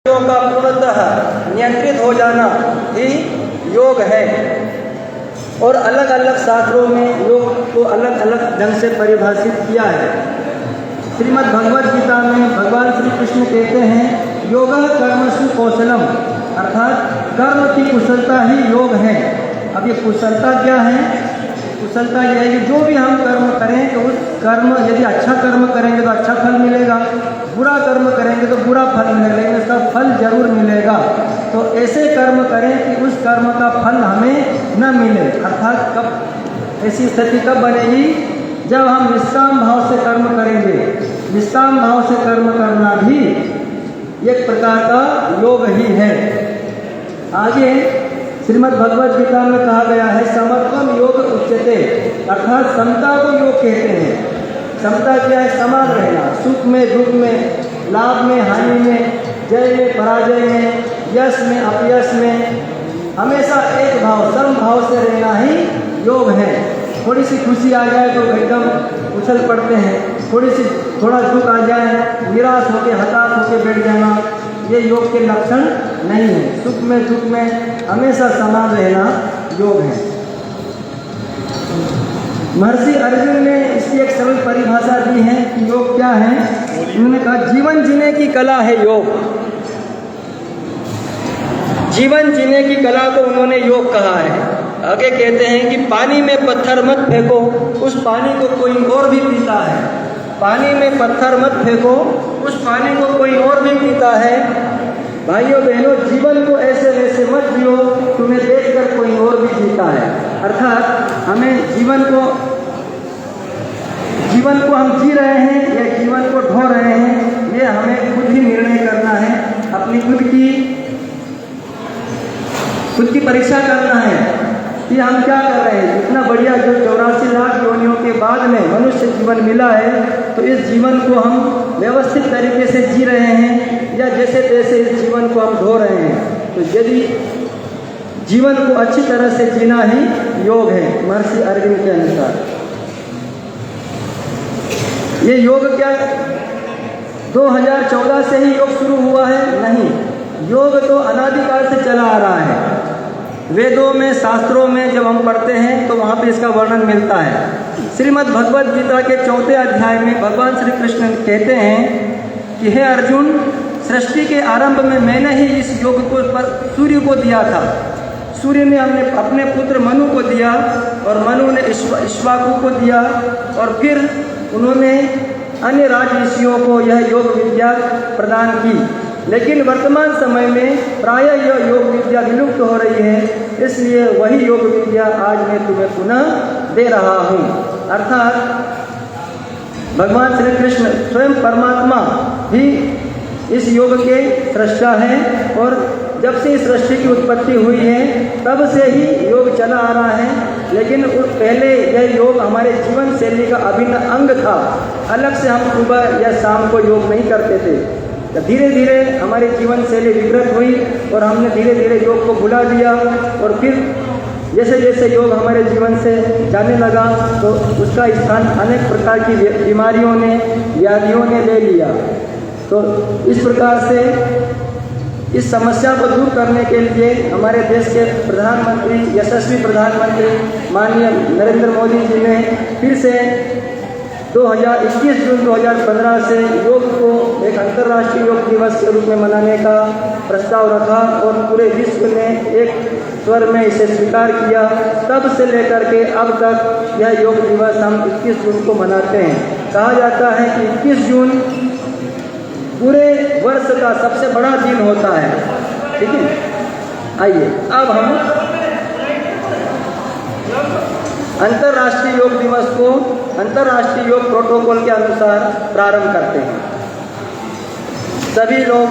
का पूर्णतः नियंत्रित हो जाना ही योग है। और अलग अलग शास्त्रों में योग को अलग अलग ढंग से परिभाषित किया है। श्रीमद् भगवद गीता में भगवान श्री कृष्ण कहते हैं योगः कर्मसु कौशलम, अर्थात कर्म की कुशलता ही योग है। अब ये कुशलता क्या है? कुशलता यह है कि जो भी हम कर्म करें तो उस कर्म, यदि अच्छा कर्म करेंगे तो अच्छा फल मिलेगा, बुरा कर्म करेंगे तो बुरा फल मिलेगा, लेकिन इसका फल जरूर मिलेगा। तो ऐसे कर्म करें कि उस कर्म का फल हमें न मिले। अर्थात कब ऐसी स्थिति कब बनेगी? जब हम निष्काम भाव से कर्म करेंगे। निष्काम भाव से कर्म करना भी एक प्रकार का योग ही है। आगे श्रीमद् भगवद गीता में कहा गया है समत्वम योग उच्यते, अर्थात समता को योग कहते हैं। समता क्या है? समान रहना, सुख में दुख में, लाभ में हानि में, जय में पराजय में, यश में अपयश में, हमेशा एक भाव समभाव से रहना ही योग है। थोड़ी सी खुशी आ जाए तो एकदम उछल पड़ते हैं, थोड़ा दुख आ जाए निराश होकर हताश होकर बैठ जाना, ये योग के लक्षण नहीं है। सुख में दुख में हमेशा समान रहना योग है। महर्षि अर्जुन ने इसकी एक सरल परिभाषा दी है कि योग क्या है। उन्होंने कहा जीवन जीने की कला है योग। जीवन जीने की कला को उन्होंने योग कहा है। आगे कहते हैं कि पानी में पत्थर मत फेंको, उस पानी को कोई और भी पीता है। पानी में पत्थर मत फेंको, उस पानी को कोई और भी पीता है। भाइयों बहनों, जीवन को ऐसे वैसे मत जियो, तुम्हें देखकर कोई और भी जीता है। अर्थात हमें जीवन को हम जी रहे हैं या जीवन को ढो रहे हैं, ये हमें खुद ही निर्णय करना है। अपनी खुद की परीक्षा करना है कि हम क्या कर रहे हैं। इतना बढ़िया जो 84 लाख योनियों के बाद में मनुष्य जीवन मिला है, तो इस जीवन को हम व्यवस्थित तरीके से जी रहे हैं या जैसे तैसे इस जीवन को हम ढो रहे हैं। तो यदि जीवन को अच्छी तरह से जीना ही योग है महर्षि अरविंद के अनुसार। ये योग क्या 2014 से ही योग शुरू हुआ है? नहीं, योग तो अनादिकाल से चला आ रहा है। वेदों में, शास्त्रों में जब हम पढ़ते हैं तो वहाँ पे इसका वर्णन मिलता है। श्रीमद् भगवद गीता के 4 अध्याय में भगवान श्री कृष्ण कहते हैं कि हे अर्जुन, सृष्टि के आरंभ में मैंने ही इस योग को सूर्य को दिया था। सूर्य ने अपने पुत्र मनु को दिया और मनु ने इक्ष्वाकु को दिया, और फिर उन्होंने अन्य राजऋषियों को यह योग विद्या प्रदान की। लेकिन वर्तमान समय में प्रायः यह योग विद्या विलुप्त हो रही है, इसलिए वही योग विद्या आज मैं तुम्हें पुनः दे रहा हूँ। अर्थात भगवान श्री कृष्ण स्वयं परमात्मा ही इस योग के सृष्टा हैं, और जब से इस सृष्टि की उत्पत्ति हुई है तब से ही योग चला आ रहा है। लेकिन पहले यह योग हमारे जीवन शैली का अभिन्न अंग था। अलग से हम सुबह या शाम को योग नहीं करते थे। धीरे धीरे हमारी जीवन शैली विकृत हुई और हमने धीरे धीरे योग को भुला दिया, और फिर जैसे जैसे योग हमारे जीवन से जाने लगा तो उसका स्थान अनेक प्रकार की बीमारियों ने, व्याधियों ने ले लिया। तो इस प्रकार से इस समस्या को दूर करने के लिए हमारे देश के प्रधानमंत्री, यशस्वी प्रधानमंत्री माननीय नरेंद्र मोदी जी ने फिर से 21 जून 2015 से योग को एक अंतर्राष्ट्रीय योग दिवस के रूप में मनाने का प्रस्ताव रखा, और पूरे विश्व ने एक स्वर में इसे स्वीकार किया। तब से लेकर के अब तक यह योग दिवस हम 21 जून को मनाते हैं। कहा जाता है कि 21 जून पूरे वर्ष का सबसे बड़ा दिन होता है। ठीक है, आइए अब हम अंतर्राष्ट्रीय योग दिवस को अंतर्राष्ट्रीय योग प्रोटोकॉल के अनुसार प्रारंभ करते हैं। सभी लोग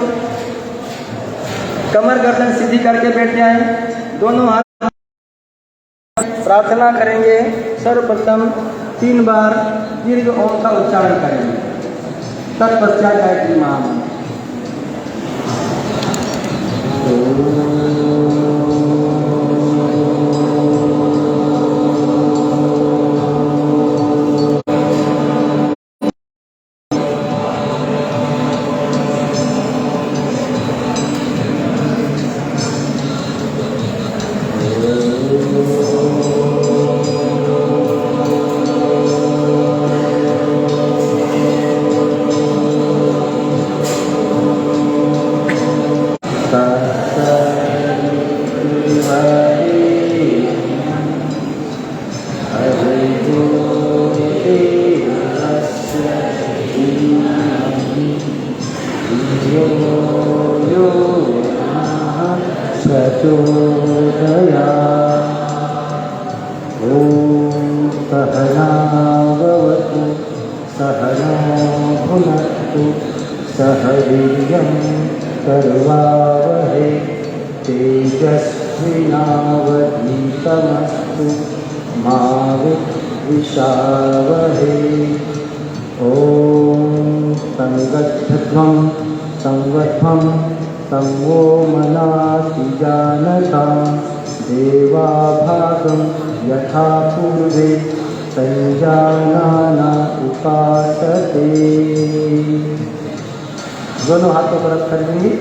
कमर गर्दन सीधी करके बैठ जाएं, दोनों हाथ प्रार्थना करेंगे। सर्वप्रथम 3 बार दीर्घ ओम का उच्चारण करेंगे, तत्पश्चात गायत्री महामंत्र। प्रचोदयात्। ॐ सहनाववतु सहनौ भुनक्तु सह वीर्यं कर्वावहै तेजस्विनावधीतमस्तु मा विद्विषावहै। ॐ संगच्छध्वं संवध्वं संवो मनाति जानतां देवाभागं यथा पूर्वे संजानाना उपासते। दोनों हाथों पर रख कर लेंगे,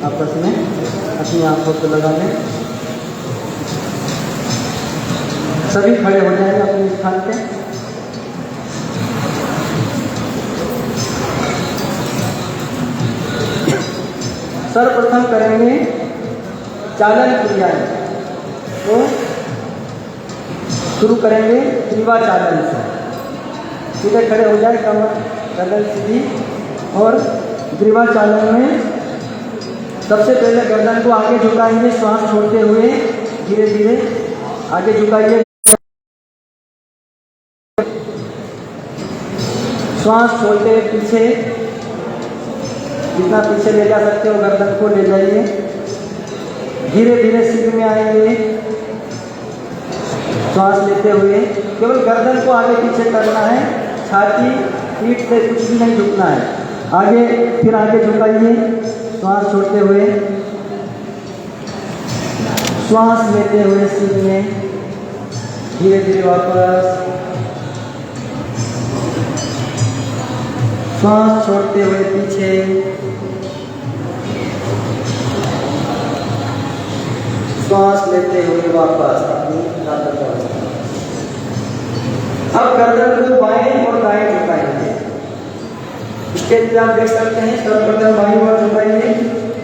आपस में अपनी आंखों को लगा लें। सभी खड़े हो जाएंगे अपने स्थान पे। सर्वप्रथम करेंगे चालन क्रियाएं। तो शुरू करेंगे ग्रीवा चालन से। सीधे खड़े हो जाए, कमर गर्दन सीधी। और ग्रीवा चालन में सबसे पहले गर्दन को आगे झुकाएंगे, श्वास छोड़ते हुए धीरे धीरे आगे झुकाइए। श्वास छोड़ते हुए पीछे, जितना पीछे ले जा सकते हो गर्दन को ले जाइए। धीरे धीरे सिर में आएंगे, श्वास लेते हुए केवल गर्दन को आगे पीछे करना है, छाती पीठ से कुछ भी नहीं झुकना है। आगे फिर आगे झुकाइए, श्वास छोड़ते हुए, श्वास लेते हुए सिर में, धीरे धीरे वापस श्वास छोड़ते हुए पीछे, श्वास लेते हुए वापस अपनी जातक अवस्था। अब गर्दन को बाएं और दाएं झुकाएंगे। स्टेज पे आप देख सकते हैं, सर्वप्रथम बाईं ओर झुकाइए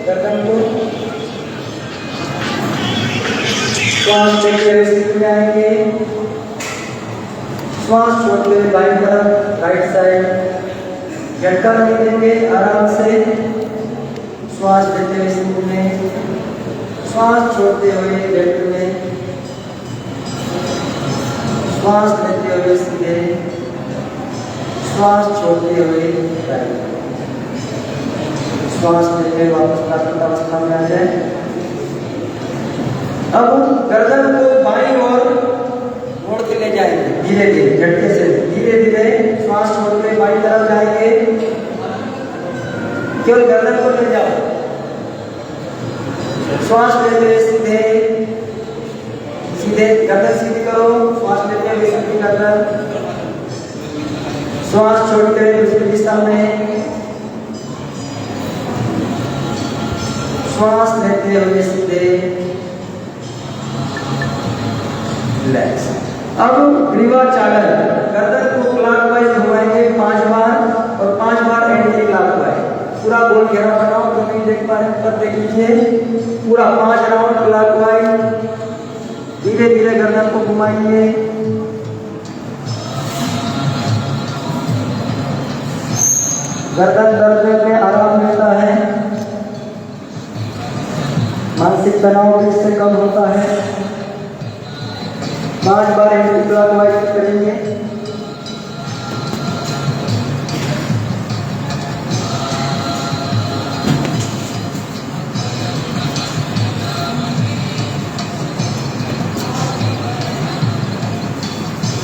गर्दन को। श्वास लेते हुए सिर में आएंगे, श्वास छोड़ते हुए बाईं तरफ राइट साइड। झटका नहीं देंगे, आराम से श्वास लेते हुए सिर में, श्वास छोड़ते हुए लेफ्ट में, श्वास लेते हुए सीधे, श्वास छोड़ते हुए राइट। श्वास लेते हुए वापस प्राकृत अवस्था में आ जाए। अब गर्दन को बाईं ओर मोड़ के ले जाएंगे, धीरे धीरे झटके से धीरे धीरे श्वास छोड़ते हुए बाईं तरफ जाएंगे। केवल गर्दन को ले जाओ, श्वास लेते हुए सीधे सीधे गर्दन सीधी करो, श्वास लेते हुए सीधी गर्दन, श्वास छोड़ते हुए दूसरी दिशा में, श्वास लेते हुए सीधे रिलैक्स। अब ग्रीवा चालन, गर्दन को क्लॉकवाइज घुमाएंगे 5 बार और 5 बार एंटी क्लॉकवाइज। पूरा गोल घेरा बनाओ, जो नहीं देख पा रहे पर देख लीजिए। पूरा 5 राउंड क्लॉकवाइज। धीरे धीरे गर्दन को घुमाइए। गर्दन दर्द में आराम मिलता है, मानसिक तनाव भी इससे कम होता है। 5 बार एंटी क्लॉकवाइज करेंगे।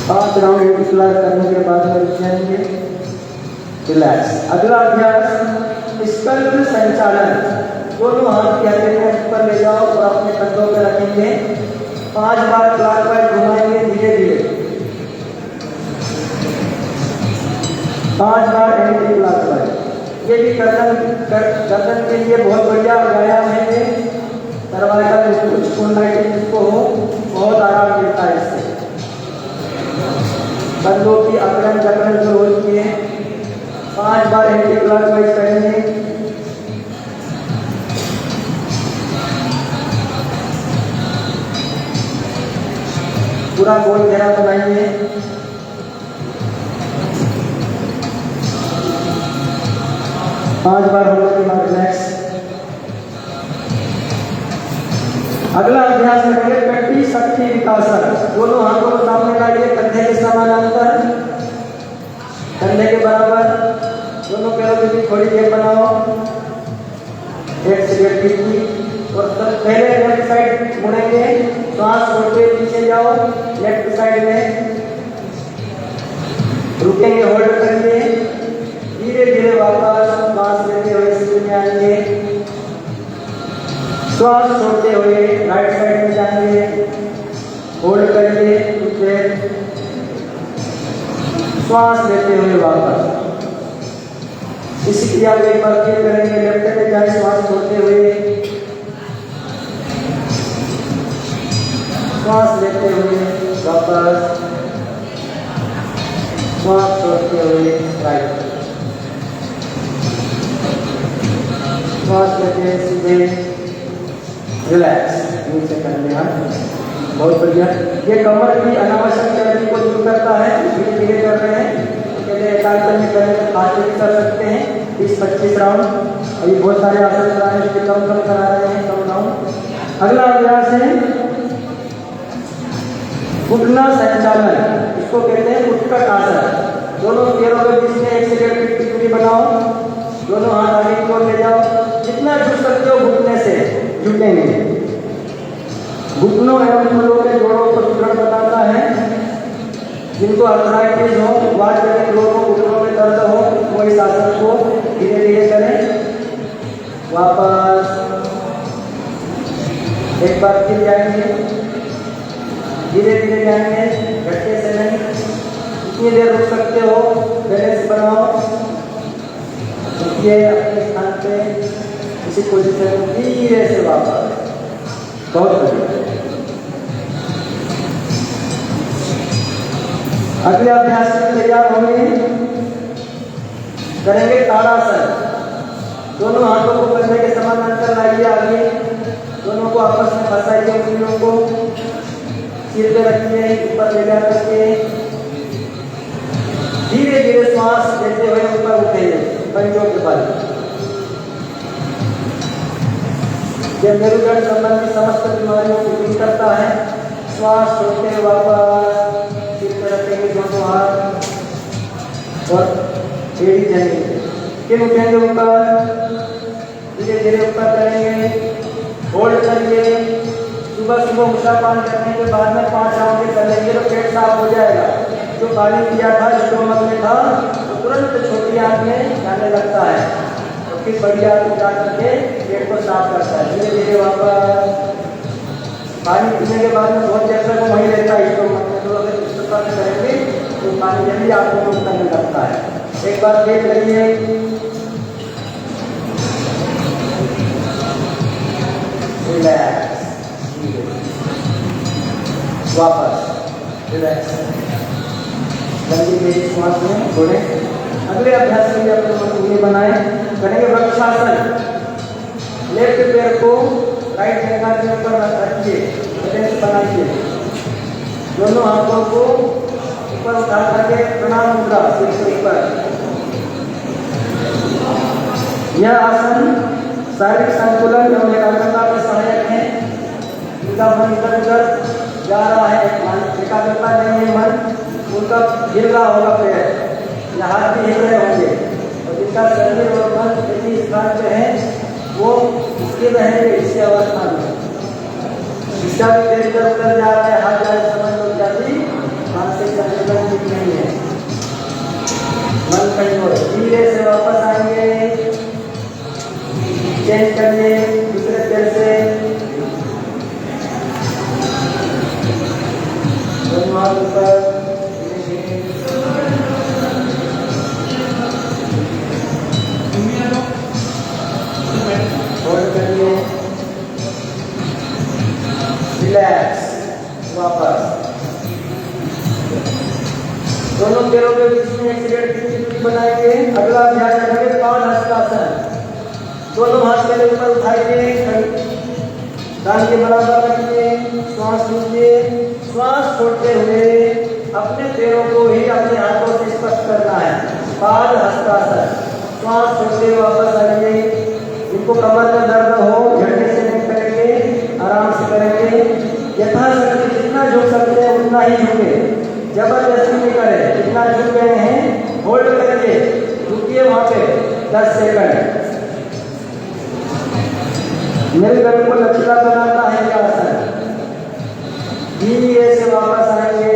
पांच राउंड एंटी क्लॉक करने के बाद में रुक जाएंगे, रिलैक्स। अगला अभ्यास स्कल्प संचालन। दोनों हाथ की हथेलियां ऊपर ले जाओ और अपने कंधों पर रखेंगे। 5 बार क्लॉकवाइज घुमाएंगे धीरे धीरे। 5 बार एंटी क्लॉकवाइज। ये भी गर्दन के लिए बहुत बढ़िया व्यायाम है। ये सर्वाइकल स्पॉन्डिलाइटिस जिसको हो, बहुत आराम मिलता है इससे। कंधों की अकड़न जकड़न जो होती है, 5 बार एंटी क्लॉकवाइज करेंगे। पूरा गोल घेरा बनाइए। पांच बार होने के बाद रिलैक्स। अगला अभ्यास करेंगे कट्टी शक्ति विकासक। दोनों हाथों को सामने लाइए, कंधे के समानांतर, कंधे के बराबर, दोनों पैरों के बीच थोड़ी गैप बनाओ, 1 से 1.5 फीट की। और तब पहले लेफ्ट साइड मुड़ेंगे, श्वास छोड़ते पीछे जाओ, लेफ्ट साइड में रुकेंगे, होल्ड करेंगे, धीरे धीरे वापस श्वास लेते हुए सीधे में आएंगे, श्वास छोड़ते हुए राइट साइड में जाएंगे, होल्ड करिए कुछ देर, श्वास लेते हुए वापस। इसी क्रिया को एक बार फिर करेंगे, लेफ्ट में जाए श्वास छोड़ते हुए, श्वास लेते हुए वापस, श्वास छोड़ते हुए राइट, श्वास लेते सीधे रिलैक्स, नीचे कर लिया, बहुत बढ़िया। ये कमर की अनावश्यक चर्बी को दूर करता है। धीरे धीरे कर रहे हैं, पहले एकाग्र में करें तो फास्ट भी कर सकते हैं, 20-25 राउंड। अभी बहुत सारे आसन कराने के कम करा रहे हैं, कम राउंड। अगला अभ्यास है घुटना संचालन, इसको कहते हैं उत्कट आसन। दोनों पैरों के बीच में 1 से 1.5 फीट की दूरी बनाओ, दोनों हाथ आगे की ओर ले जाओ, जितना झुक सकते हो घुटने से झुकेंगे। घुटनों एवं कमरों के जोड़ों को सुदृढ़ बनाता है। जिनको आर्थराइटिस हो, वात जनित रोग हो, घुटनों में दर्द हो, वो इस आसन को धीरे धीरे करें। वापस एक बार फिर जाएंगे, धीरे धीरे जाएंगे, झटके से नहीं, जितनी देर रुक सकते हो बैलेंस बनाओ, रुकिए अपने स्थान पे, इसी पोजीशन में धीरे से वापस। बहुत बढ़िया। अगले अभ्यास में तैयार होंगे, करेंगे ताड़ासन। दोनों हाथों को कंधे के समानांतर लाइए आगे, दोनों को आपस में फंसाइए, उंगलियों को सिर पे रखिए, ऊपर ले जा करके धीरे धीरे श्वास लेते हुए ऊपर उठेंगे पंजों के बल। यह मेरुदंड संबंधी समस्त बीमारियों को दूर करता है। श्वास छोड़ते हुए वापस सिर पे रखेंगे दोनों हाथ और एड़ी जमीन, फिर उठेंगे ऊपर, धीरे धीरे ऊपर करेंगे, होल्ड करिए। सुबह सुबह मुद्रापान करने के बाद में 5 राउंड कर लेंगे तो पेट साफ हो जाएगा। जो पानी पिया था, स्टोमक में था, तो तुरंत छोटी आंख में जाने लगता है और फिर बड़ी आंख में जा करके पेट को साफ करता है। धीरे धीरे वापस पानी पीने के बाद में बहुत देर तक वो वहीं रहता है स्टोमक में, तो अगर इस प्रकार से करेंगे तो पानी जल्दी आंखों को उतरने लगता है। एक बार देख करिए, रिलैक्स, वापस रिलैक्स, लंबी मेरी श्वास में छोड़े। अगले अभ्यास के लिए अपने मन को ये बनाए, करेंगे वृक्षासन। लेफ्ट पैर को राइट जंघा के ऊपर रखिए, बैलेंस बनाइए, दोनों हाथों को ऊपर उठा करके प्रणाम मुद्रा सिर के ऊपर। यह आसन शारीरिक संतुलन एवं एकाग्रता में सहायक है। उनका मन इधर उधर जा रहा है, एकाग्रता नहीं है मन, उनका हिल रहा होगा पैर या हाथ भी हिल रहे होंगे, और जिनका शरीर और मन इसी स्थान पे है वो स्थिर रहेंगे इसी अवस्था में। जिसका भी पैर इधर उधर जा रहा है, हाथ जा रहा है, समझ लो जाती मानसिक संतुलन ठीक नहीं है, मन कहीं और। धीरे से वापस आएंगे, चेंज करिए दूसरे पैर से, दोनों हाथ ऊपर, होल्ड करिए, रिलैक्स, वापस। दोनों पैरों के बीच में 1 से 1.5 फीट की दूरी बनाइए। अगला अभ्यास करेंगे पाद हस्तासन। दोनों हाथ पहले ऊपर उठाइए, दांत के बराबर रखिए, श्वास लीजिए, श्वास छोड़ते हुए अपने पैरों को ही अपने हाथों से स्पर्श करना है। पाद हस्तासन। श्वास छोड़ते हुए वापस आइए। जिनको कमर में दर्द हो झटके से नहीं करेंगे, आराम से करेंगे। नहीं झुके, जबरदस्ती नहीं करे। जितना झुक गए हैं होल्ड करके रुकिए वहां पे 10 सेकंड। मेरे घर को लचीला बनाना है क्या आसन। धीरे से वापस आएंगे,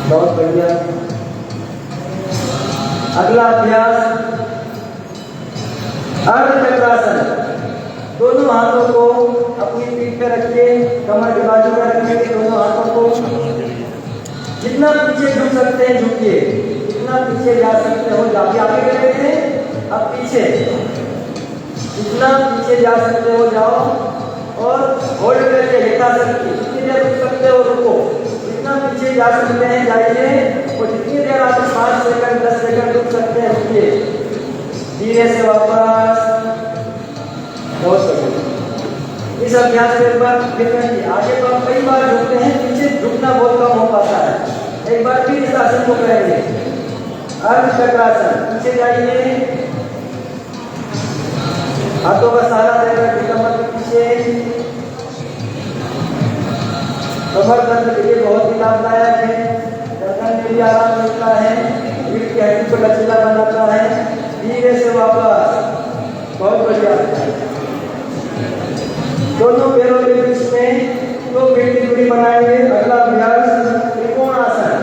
बहुत बढ़िया। अगला अभ्यास अर्धचक्रासन। दोनों हाथों को अपनी पीठ पे रखिए, कमर के बाजू में रखेंगे दोनों हाथों को। जितना पीछे झुक सकते हैं झुकिए, जितना पीछे जा सकते हो जाइए। आगे करेंगे, अब पीछे, जितना पीछे जा सकते हो जाओ और होल्ड करके यथाशक्ति जितनी देर रुक सकते हो रुको। जितना पीछे जा सकते हैं जाइए और जितनी देर आप 5 सेकंड 10 सेकंड रुक सकते हैं रुकिए। धीरे से वापस। बहुत बढ़िया। इस अभ्यास के बाद आगे तो आप कई बार झुकते हैं, पीछे झुकना बहुत कम हो पाता है। एक बार फिर इस आसन को करेंगे, अर्धचक्रासन। पीछे जाइए, हाथों का सहारा देकर कमर के पीछे। कमर दर्द के लिए बहुत ही लाभदायक है, गर्दन में भी आराम मिलता है, रीढ़ की हड्डी को लचीला बनाता है। धीरे से वापस। बहुत बढ़िया। दोनों पैरों के बीच में 2 फीट की दूरी बनाएंगे। अगला अभ्यास त्रिकोणासन।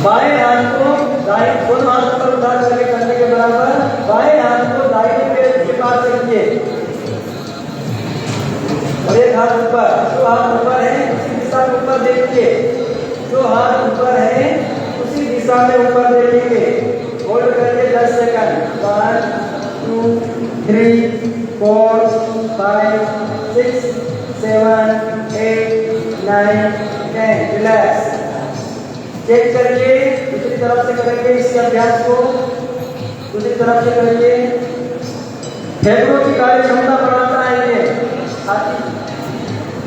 बाएं हाथ को दाएं, दोनों हाथ पर उठा करके करने के बराबर बाएं हाथ को दाहिने पैर के पास रखिए और एक हाथ ऊपर। जो हाथ ऊपर है उसी दिशा में ऊपर देखिए, जो हाथ ऊपर है उसी दिशा में ऊपर देखेंगे। होल्ड करके 10 सेकंड। 1 2 3 4 5 6 7 8 9 10। रिलैक्स। चेक करिए, दूसरी तरफ से करेंगे इसी अभ्यास को। दूसरी तरफ से करेंगे। फेफड़ों की कार्य क्षमता बढ़ाता है, ये छाती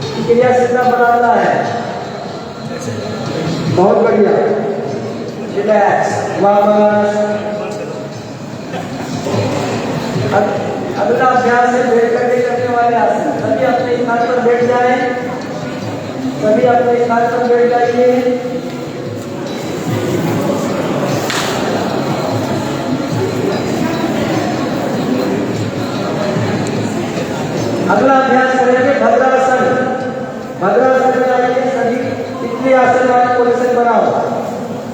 की क्रियाशीलता बढ़ाता है। बहुत बढ़िया। रिलैक्स। वापस। अगला अभ्यास है बैठ करके करने वाले आसन। सभी अपने स्थान पर बैठ जाएं, सभी अपने स्थान पर बैठ जाइए। अगला अभ्यास करेंगे भद्रासन। भद्रासन में आइए सभी, तितली आसन वाली पोजीशन बनाओ,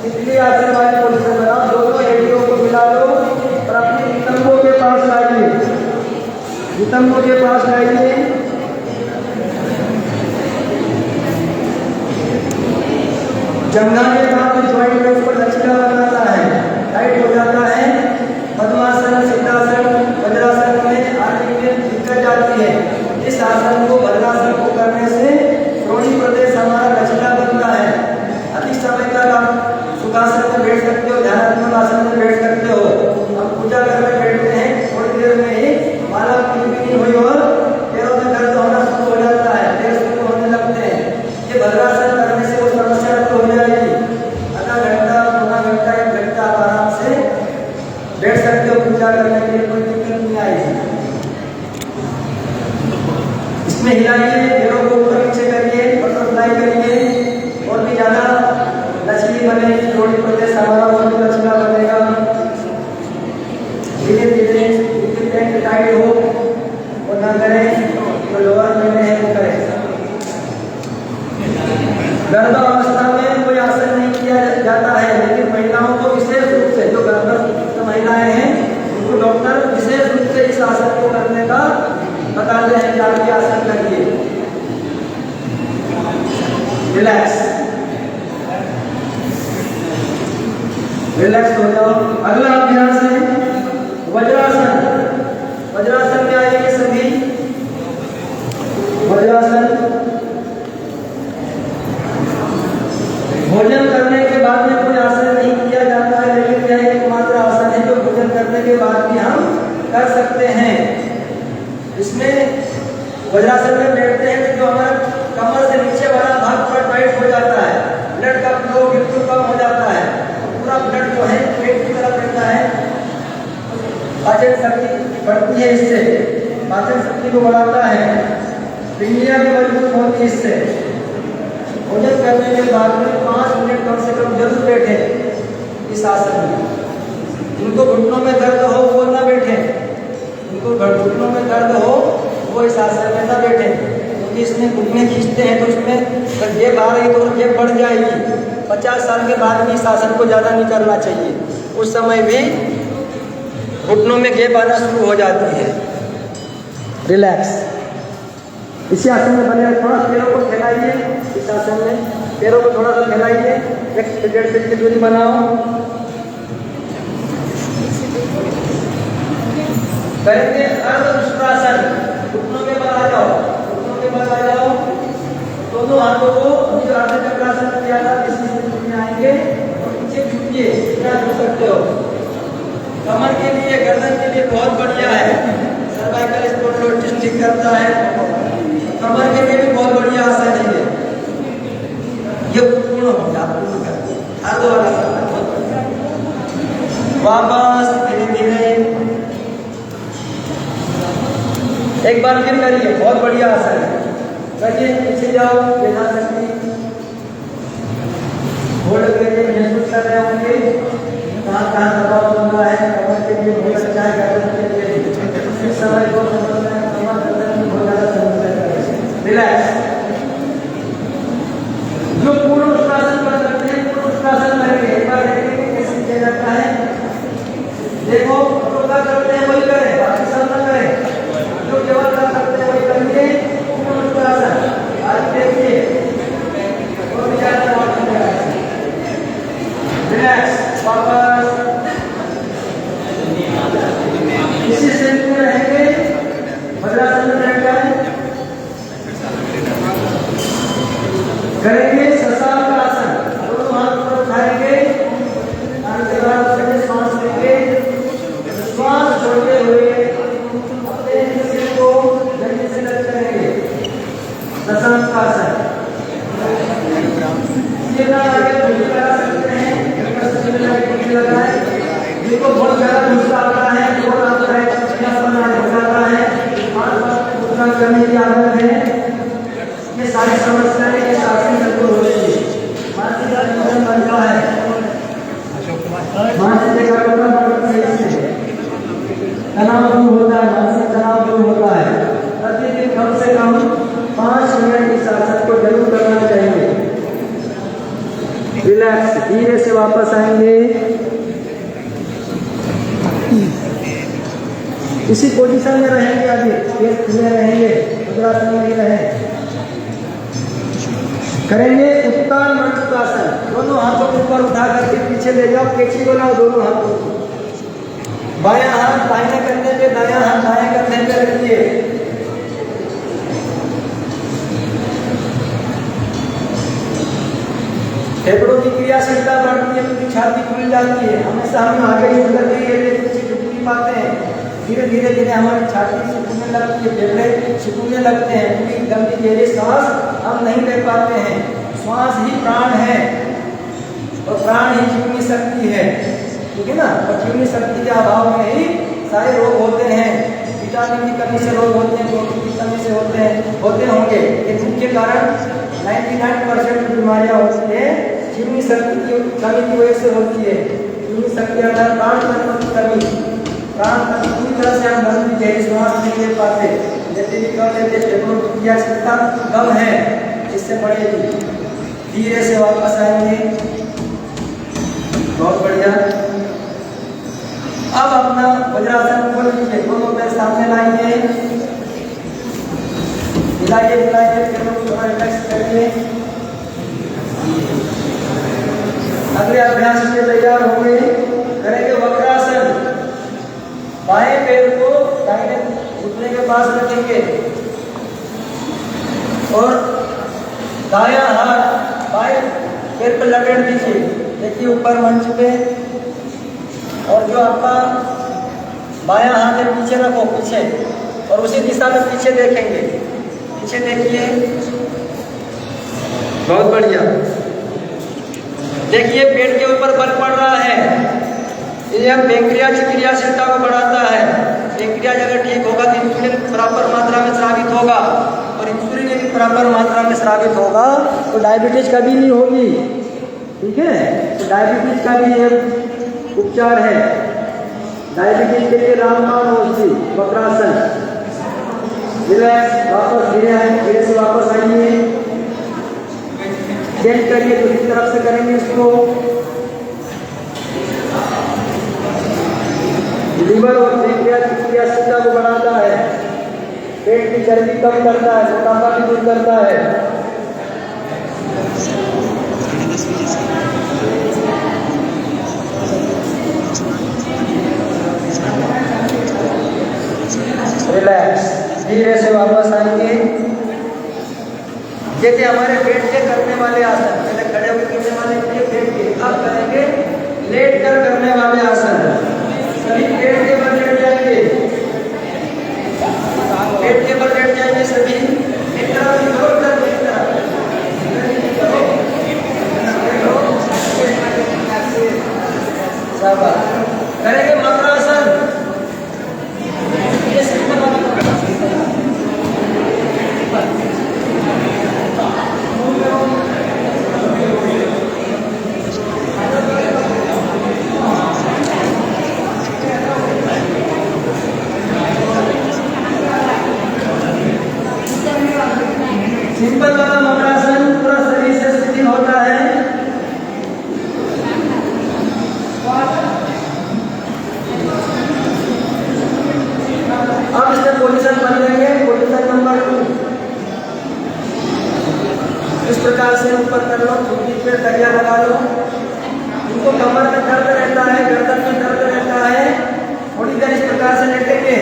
तितली आसन वाली पोजीशन बनाओ। दोनों एड़ियों को मिला लो और अपने नितंबों के पास लाइए, नितंबों के पास लाइए। जंघा के बाद ज्वाइंट में ऊपर लचीला बनाता है, टाइट हो जाता है। पद्मासन, सिद्धासन, वज्रासन में आदि में दिक्कत आती है। इस आसन को भद्रासन को करने से श्रोणी प्रदेश हमारा लचीला बनता है। अधिक समय तक आप सुखासन में बैठ सकते हो, ध्यानात्मक आसन में बैठ सकते हो। हम पूजा करने बैठते हैं, थोड़ी देर में ही माला नहीं हुई और पैरों में दर्द होना शुरू हो जाता है, पैर शुरू होने लगते हैं। ये भद्रासन करने से वो समस्या हो जाएगी। आधा घंटा, पौना घंटा, 1 घंटा आप आराम से बैठ सकते हो पूजा करने के लिए, कोई दिक्कत नहीं आएगी। इसमें हिलाइए, पैरों को ऊपर नीचे करिए, बटरफ्लाई करिए और भी ज्यादा लचीली बनेगी। जोड़ी प्रदेश हमारा और भी लचीला बनेगा। धीरे धीरे पेट टाइट हो और ना करें तो लोअर में है वो करें। गर्भावस्था में कोई आसन नहीं किया जाता है, लेकिन महिलाओं को विशेष रूप से, जो गर्भस्थ महिलाएं हैं उनको डॉक्टर विशेष रूप से इस आसन को करने का बताते हैं कि आप ये आसन करिए। रिलैक्स, रिलैक्स हो जाओ। अगला अभ्यास है वज्रासन। वज्रासन में आइए सभी। वज्रासन भोजन करने के बाद में कोई आसन नहीं किया जाता है, लेकिन यह एकमात्र आसन है जो भोजन करने के बाद भी हम कर सकते हैं। इसमें वज्रासन में बैठते हैं तो जो हमारा कमर से नीचे वाला भाग थोड़ा टाइट हो जाता है, ब्लड का फ्लो बिल्कुल कम हो जाता है, पूरा ब्लड जो है पेट की तरफ रहता है। पाचन शक्ति बढ़ती है, इससे पाचन शक्ति को बढ़ाता है। पिंडियाँ भी मजबूत होती है इससे। भोजन करने के बाद में 5 मिनट कम से कम जरूर बैठे इस आसन में। जिनको घुटनों में दर्द हो वो ना बैठे, जिनको घुटनों में दर्द हो वो इस आसन में ना बैठे, क्योंकि इसमें घुटने खींचते हैं तो उसमें अगर गेप आ रही तो गेप बढ़ जाएगी। 50 साल के बाद भी इस आसन को ज़्यादा नहीं करना चाहिए, उस समय भी घुटनों में गेप आना शुरू हो जाती है। रिलैक्स। इसी आसन में बने थोड़ा पैरों को फैलाइए, इस आसन में पैरों को थोड़ा सा फैलाइए, 1 से 1.5 फीट की दूरी बनाओ। करेंगे अर्धचक्रासन, घुटनों के बल आ जाओ, घुटनों के बल आ जाओ। दोनों हाथों को जो अर्धचक्रासन किया था इसी स्थिति में आएंगे और पीछे झुकिए, क्या झुक सकते हो। कमर के लिए, गर्दन के लिए बहुत बढ़िया है, सर्वाइकल स्पॉन्डिलोलिटिस ठीक करता है। कमर के लिए भी बहुत बढ़िया आसन है ये पूर्ण हो गया, पूर्ण कर दिया। अर्ध वाला वापस धीरे धीरे एक बार फिर करिए, बहुत बढ़िया आसन है। करिए, पीछे जाओ, यथाशक्ति होल्ड करिए। महसूस कर रहे होंगे कहाँ कहाँ दबाव बन रहा है, कमर के लिए बहुत अच्छा है, गर्दन के लिए इस समय को समझना है, कमर गर्दन में बहुत ज़्यादा समस्या है। रिलैक्स। जो पूर्ण उत्तरासन कर सकते हैं पूर्ण उत्तरासन करेंगे। एक बार देखेंगे कैसे किया जाता है। देखो जो क्या करते हैं वही करें, बाकी सब ना करें। जो केवल कर सकते हैं वही करेंगे। पूर्ण उत्तरासन आज देखिए, और ज़्यादा रिलैक्स। वापस इसी स्थिति में रहेंगे, वज्रासन में बैठ जाए। करेंगे शशांक का आसन, दोनों हाथ ऊपर उठाएंगे, कान के बाद सांस लेंगे, श्वास छोड़ते हुए अपने शरीर को जमीन से टच करेंगे। शशांक का आसन लगा सकते हैं, जिनको बहुत ज़्यादा गुस्सा आता है, बहुत आता है, हो जाता है, करने की आदत है, ये सारी समस्याएं इस आसन से दूर हो रही है। मानसिक संतुलन बनता है, मानसिक एकाग्रता बढ़ती है, इससे तनाव दूर होता है, मानसिक तनाव दूर होता है। प्रतिदिन कम से कम 5 मिनट इस आसन को जरूर करना चाहिए। रिलैक्स। धीरे से वापस आएंगे, इसी पोजीशन में रहेंगे, अभी पेट खुले रहेंगे, वज्रासन में ही रहें। करेंगे उत्तान मणिपुरासन, दोनों हाथों को ऊपर उठा करके पीछे ले जाओ, कैची बनाओ दोनों हाथों को। बायां हाथ दाहिने कंधे पे, दायां हाथ बाएं कंधे पे रखिए। फेफड़ों की क्रियाशीलता बढ़ती है, क्योंकि छाती खुल जाती है। हमेशा हम आगे ही उधर नहीं है, पीछे झुक नहीं पाते हैं। धीरे धीरे धीरे हमारी छाती सिकुड़ने लगती है, फेफड़े सिकुड़ने लगते हैं, क्योंकि गंदी गहरी सांस हम नहीं ले पाते हैं। श्वास ही प्राण है और प्राण ही जीवनी शक्ति है, ठीक है ना। और जीवनी शक्ति के अभाव में ही सारे रोग होते हैं। विटामिन की कमी से रोग होते हैं, प्रोटीन की कमी से होते होंगे। ये मुख्य कारण 99% बीमारियां होती है जीवनी शक्ति की कमी की वजह से होती है। जीवनी शक्ति अर्थात प्राण तत्व की कमी, प्राण तत्व पूरी तरह से हम गंदी गहरी श्वास नहीं ले पाते। यदि भी कर लेते फेफड़ों की क्रियाशीलता कम है, इससे बढ़ेगी। धीरे से वापस आएंगे, बहुत बढ़िया। अब अपना वज्रासन खोल लीजिए, दोनों पैर सामने लाएंगे, हिलाइए हिलाइए, पैरों को थोड़ा रिलैक्स करिए। अगले अभ्यास के तैयार हो गए। करेंगे वक्रासन, बाएं पैर को दाहिने घुटने के पास रखेंगे और दायां हाथ बाएं पैर पर लपेट दीजिए। देखिए ऊपर मंच पे, और जो आपका बायां हाथ है पीछे रखो, पीछे, और उसी दिशा में पीछे देखेंगे। पीछे देखिए, बहुत बढ़िया। देखिए पेट के ऊपर बल पड़ रहा है, ये पैंक्रियाज की क्रियाशीलता को बढ़ाता है। पैंक्रियाज अगर ठीक होगा तो इंसुलिन प्रॉपर मात्रा में स्रावित होगा, और इंसुलिन बराबर मात्रा में स्रावित होगा तो डायबिटीज कभी नहीं होगी। ठीक है, तो डायबिटीज का भी एक उपचार है। डायबिटीज के लिए रामबाण औषधि वक्रासन। रिलैक्स, वापस धीरे से वापस आइए, चेंज करिए, दूसरी तरफ से करेंगे इसको। लीवर और पैंक्रियास की क्रियाशीलता को बढ़ाता है, पेट की चर्बी कम करता है, मोटापा भी दूर करता है। रिलैक्स, धीरे से वापस आएंगे। जैसे हमारे पेट के करने वाले आसन, पहले खड़े होकर करने वाले ये पेट के, अब करेंगे लेट कर करने वाले आसन। सभी पेट के बल लेट जाएंगे, पेट के बल लेट जाएंगे सभी। एक तरफ भी करो, इधर भी एक तरफ करेंगे मकरासन। ये सिंपल वाला मकरासन पूरा शरीर से शिथिल होता है। अब इसमें पोजीशन बन लेंगे, पोजीशन नंबर 2। इस प्रकार से ऊपर कर लो, छुट्टी पे तकिया लगा लो। उनको कमर में दर्द रहता है, गर्दन में दर्द रहता है, थोड़ी देर इस प्रकार से लेटेंगे।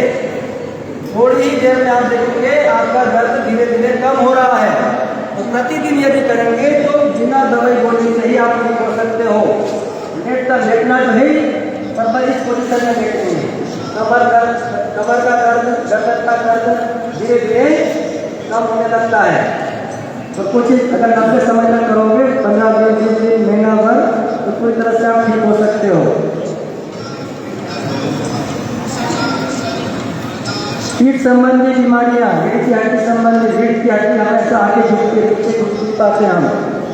थोड़ी ही देर में आप देखेंगे आपका दर्द धीरे धीरे कम हो रहा है। तो प्रतिदिन यदि करेंगे तो बिना दवाई गोली से ही आप ठीक हो सकते हो। लेटना तो है, पर इस पोजीशन में लेटेंगे। कमर का दर्द, गर्दन का दर्द धीरे धीरे कम होने लगता है। तो कुछ अगर 90 समय तक करोगे, 15 दिन, 20 दिन, महीना भर, तो पूरी तरह से आप ठीक हो सकते हो। पीठ संबंधी बीमारियां, रीढ़ की हड्डी संबंधी, रीढ़ की हड्डी हमेशा आगे झुकती है, पीछे झुकती पाते हम,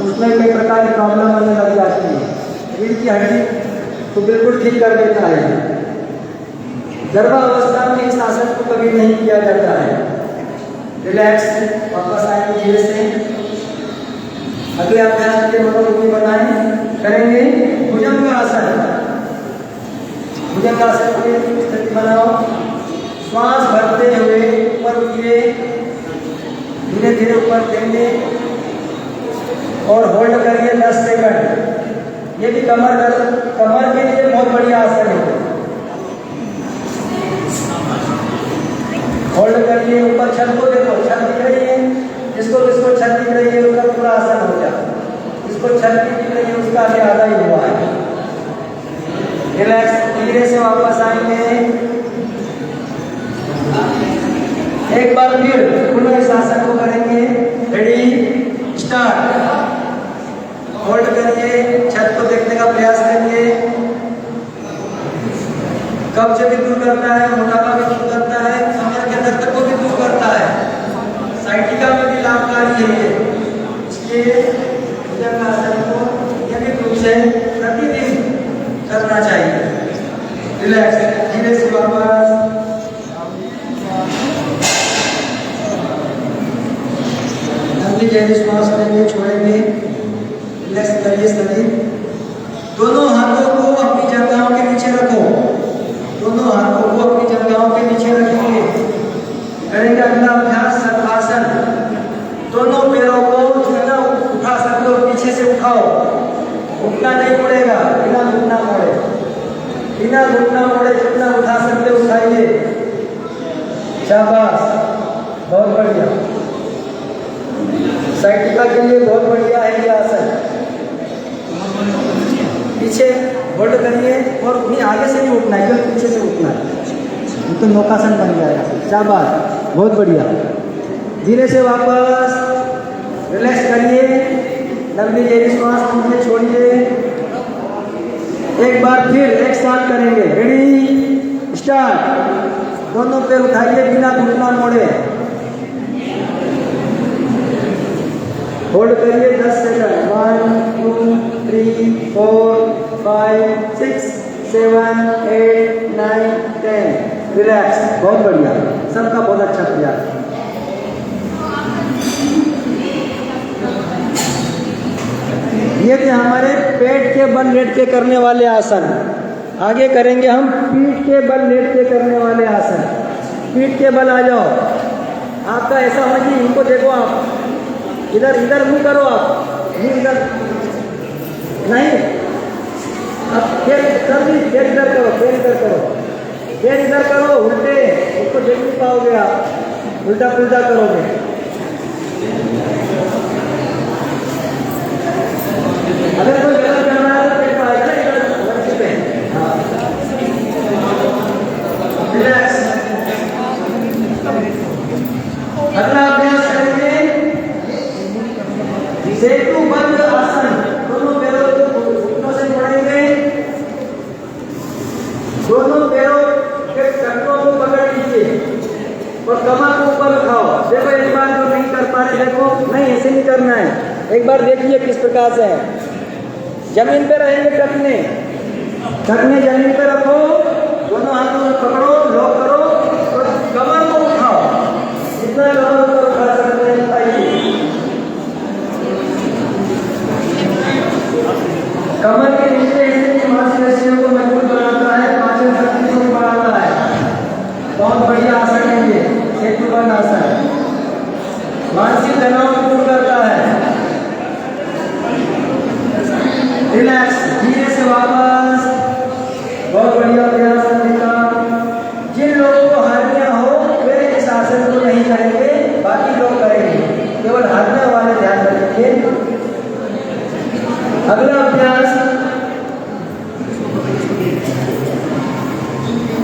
उसमें कई प्रकार की प्रॉब्लम होने लग जाती है। रीढ़ की हड्डी तो बिल्कुल ठीक कर देता है। गर्भावस्था में इस आसन को कभी नहीं किया जाता है। रिलैक्स, वापस आएंगे धीरे से। अगले अभ्यास के मनोरुपी बनाएं, करेंगे भुजंग आसन। भुजंग आसन की स्थिति बनाओ, श्वास भरते हुए ऊपर उठिए, धीरे धीरे ऊपर देंगे और होल्ड करिए 10 सेकंड। ये भी कमर के लिए बहुत बढ़िया आसन है। होल्ड करिए, ऊपर छत को देखो, छत दिख रही है, जिसको छत दिख रही है उसका पूरा आसन हो जाए, जिसको छत नहीं दिख रही है उसका आगे आधा ही हुआ है। रिलैक्स, धीरे से वापस आएंगे। एक बार फिर पुनः इस आसन को करेंगे। Ready, start. होल्ड करिए, छत को देखने का प्रयास करिए। कब्ज भी दूर करता है, मोटापा भी दूर करता है, कमर के दर्द को भी दूर करता है, साइटिका में भी लाभकारी है। इसलिए भुजंग आसन को नियमित रूप से प्रतिदिन करना चाहिए। रिलैक्स, धीरे से वापस। गहरी श्वास लेंगे, छोड़ेंगे। रिलैक्स करिए शरीर। दोनों हाथों को अपनी जगहों के नीचे रखो, दोनों हाथों को अपनी जगहों के नीचे रखेंगे। करेंगे अगला अभ्यास सर्वासन। दोनों पैरों को जितना उठा सकते हो पीछे से उठाओ, उठना नहीं पड़ेगा, बिना घुटना मोड़े, बिना घुटना मोड़े जितना उठा सकते हो उठाइए। शाबाश, बहुत बढ़िया। साइटिका के लिए बहुत बढ़िया है ये आसन। पीछे होल्ड करिए और उन्हें आगे से नहीं उठना है, केवल पीछे से उठना है, तो नौकासन बन जाएगा। शाबाश, बहुत बढ़िया। धीरे से वापस रिलैक्स करिए, लंबी गहरी श्वास लीजिए, छोड़िए। एक बार फिर एक साथ करेंगे। Ready, start. दोनों पैर उठाइए बिना घुटना मोड़े। होल्ड करिए 10 सेकंड 1 2 3 4 5 6 7 8 9 10 रिलैक्स। बहुत बढ़िया, सबका बहुत अच्छा किया। ये थे हमारे पेट के बल लेट के करने वाले आसन। आगे करेंगे हम पीठ के बल लेट के करने वाले आसन। पीठ के बल आ जाओ। आपका ऐसा हो कि इनको देखो, आप इधर इधर मुंह करो, आप मुंह इधर नहीं, अब फिर इधर करो, फिर इधर करो, फिर इधर करो, उल्टे उसको देख नहीं पाओगे आप, उल्टा पुल्टा करोगे। अगर कोई गलत कर रहा है तो पेट पाएगा ना, इधर वैसे पे। हाँ, रिलैक्स। अगला अभ्यास करेंगे सेतु बंद आसन। दोनों पैरों को घुटनों से जोड़ेंगे, दोनों पैरों के टखनों को पकड़ लीजिए और कमर को ऊपर उठाओ। देखो एक बार जो नहीं कर पा रहे, देखो नहीं ऐसे नहीं करना है, एक बार देखिए किस प्रकार से है। जमीन पे रहेंगे, टखने जमीन पे रखो, दोनों हाथों में पकड़ो, लॉक करो और कमर को उठाओ। जितना कमर ऊपर उठा सकते हैं उठाइए। कमर के नीचे हिस्से की मांसपेशियों को मजबूत बनाता है, पाचन शक्ति को बढ़ाता है। बहुत बढ़िया आसन है ये सेतु बंद आसन। मानसिक तनाव को दूर करता है। रिलैक्स, धीरे से वापस। बहुत बढ़िया अभ्यास करने का। जिन लोगों को हार्निया हो वे इस आसन को नहीं करेंगे, बाकी लोग करेंगे, केवल हार्निया वाले ध्यान रखेंगे। अगला अभ्यास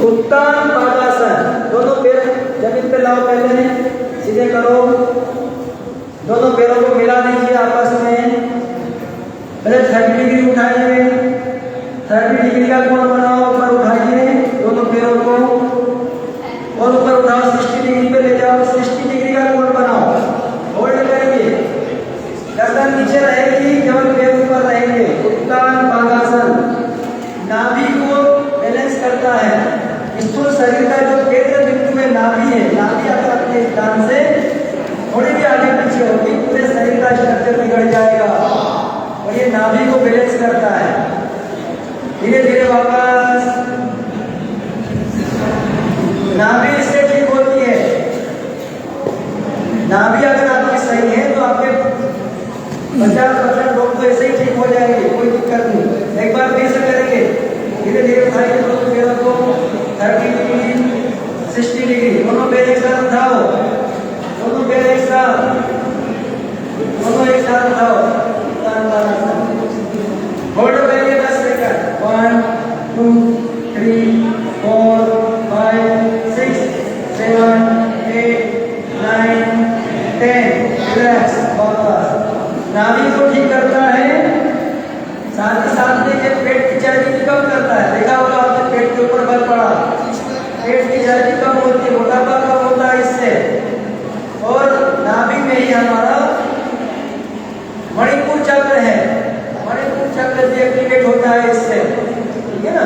उत्तान पादासन। दोनों पैर जमीन पे लाओ, पहले सीधे करो, दोनों पैरों को मिला दीजिए आपस में। पहले 30 डिग्री उठाइए, 30 डिग्री का कोण बनाओ, ऊपर उठाइए दोनों पैरों को और ऊपर उठाओ, 60 डिग्री पे ले जाओ, 60 डिग्री का कोण बनाओ। होल्ड करिए, गर्दन नीचे रहेगी, केवल पैर ऊपर रहेंगे। उत्तान पादासन नाभि को बैलेंस करता है। स्थूल शरीर का जो केंद्र बिंदु में नाभि है, नाभि अगर अपने स्थान से थोड़ी भी आगे पीछे होगी, पूरे शरीर का स्ट्रक्चर बिगड़ जाएगा और ये नाभि को बैलेंस करता है। धीरे धीरे वापस। नाभि इससे ठीक होती है। नाभि अगर आपकी सही है तो आपके 50% लोग तो ऐसे ही ठीक हो जाएंगे, कोई दिक्कत नहीं। एक बार फिर से करेंगे, धीरे धीरे उठाइए दोनों पैरों को, 30 डिग्री 60 डिग्री, दोनों पैर एक साथ उठाओ, दोनों पैर एक साथ, दोनों एक साथ उठाओ। होल्ड करिए 10 सेकंड 1 2 3 4 5 6 7 8 9 10 रिलैक्स। नाभि को ठीक करता है, साथ ही साथ में ये पेट की चर्बी भी कम करता है। देखा होगा आपने पेट के ऊपर बल पड़ा, पेट की चर्बी कम होती है, मोटापा कम होता है इससे। और नाभि में ही हमारा मणिपुर चक्र है, मणिपुर चक्र भी एक्टिवेट होता है इससे, ठीक है ना।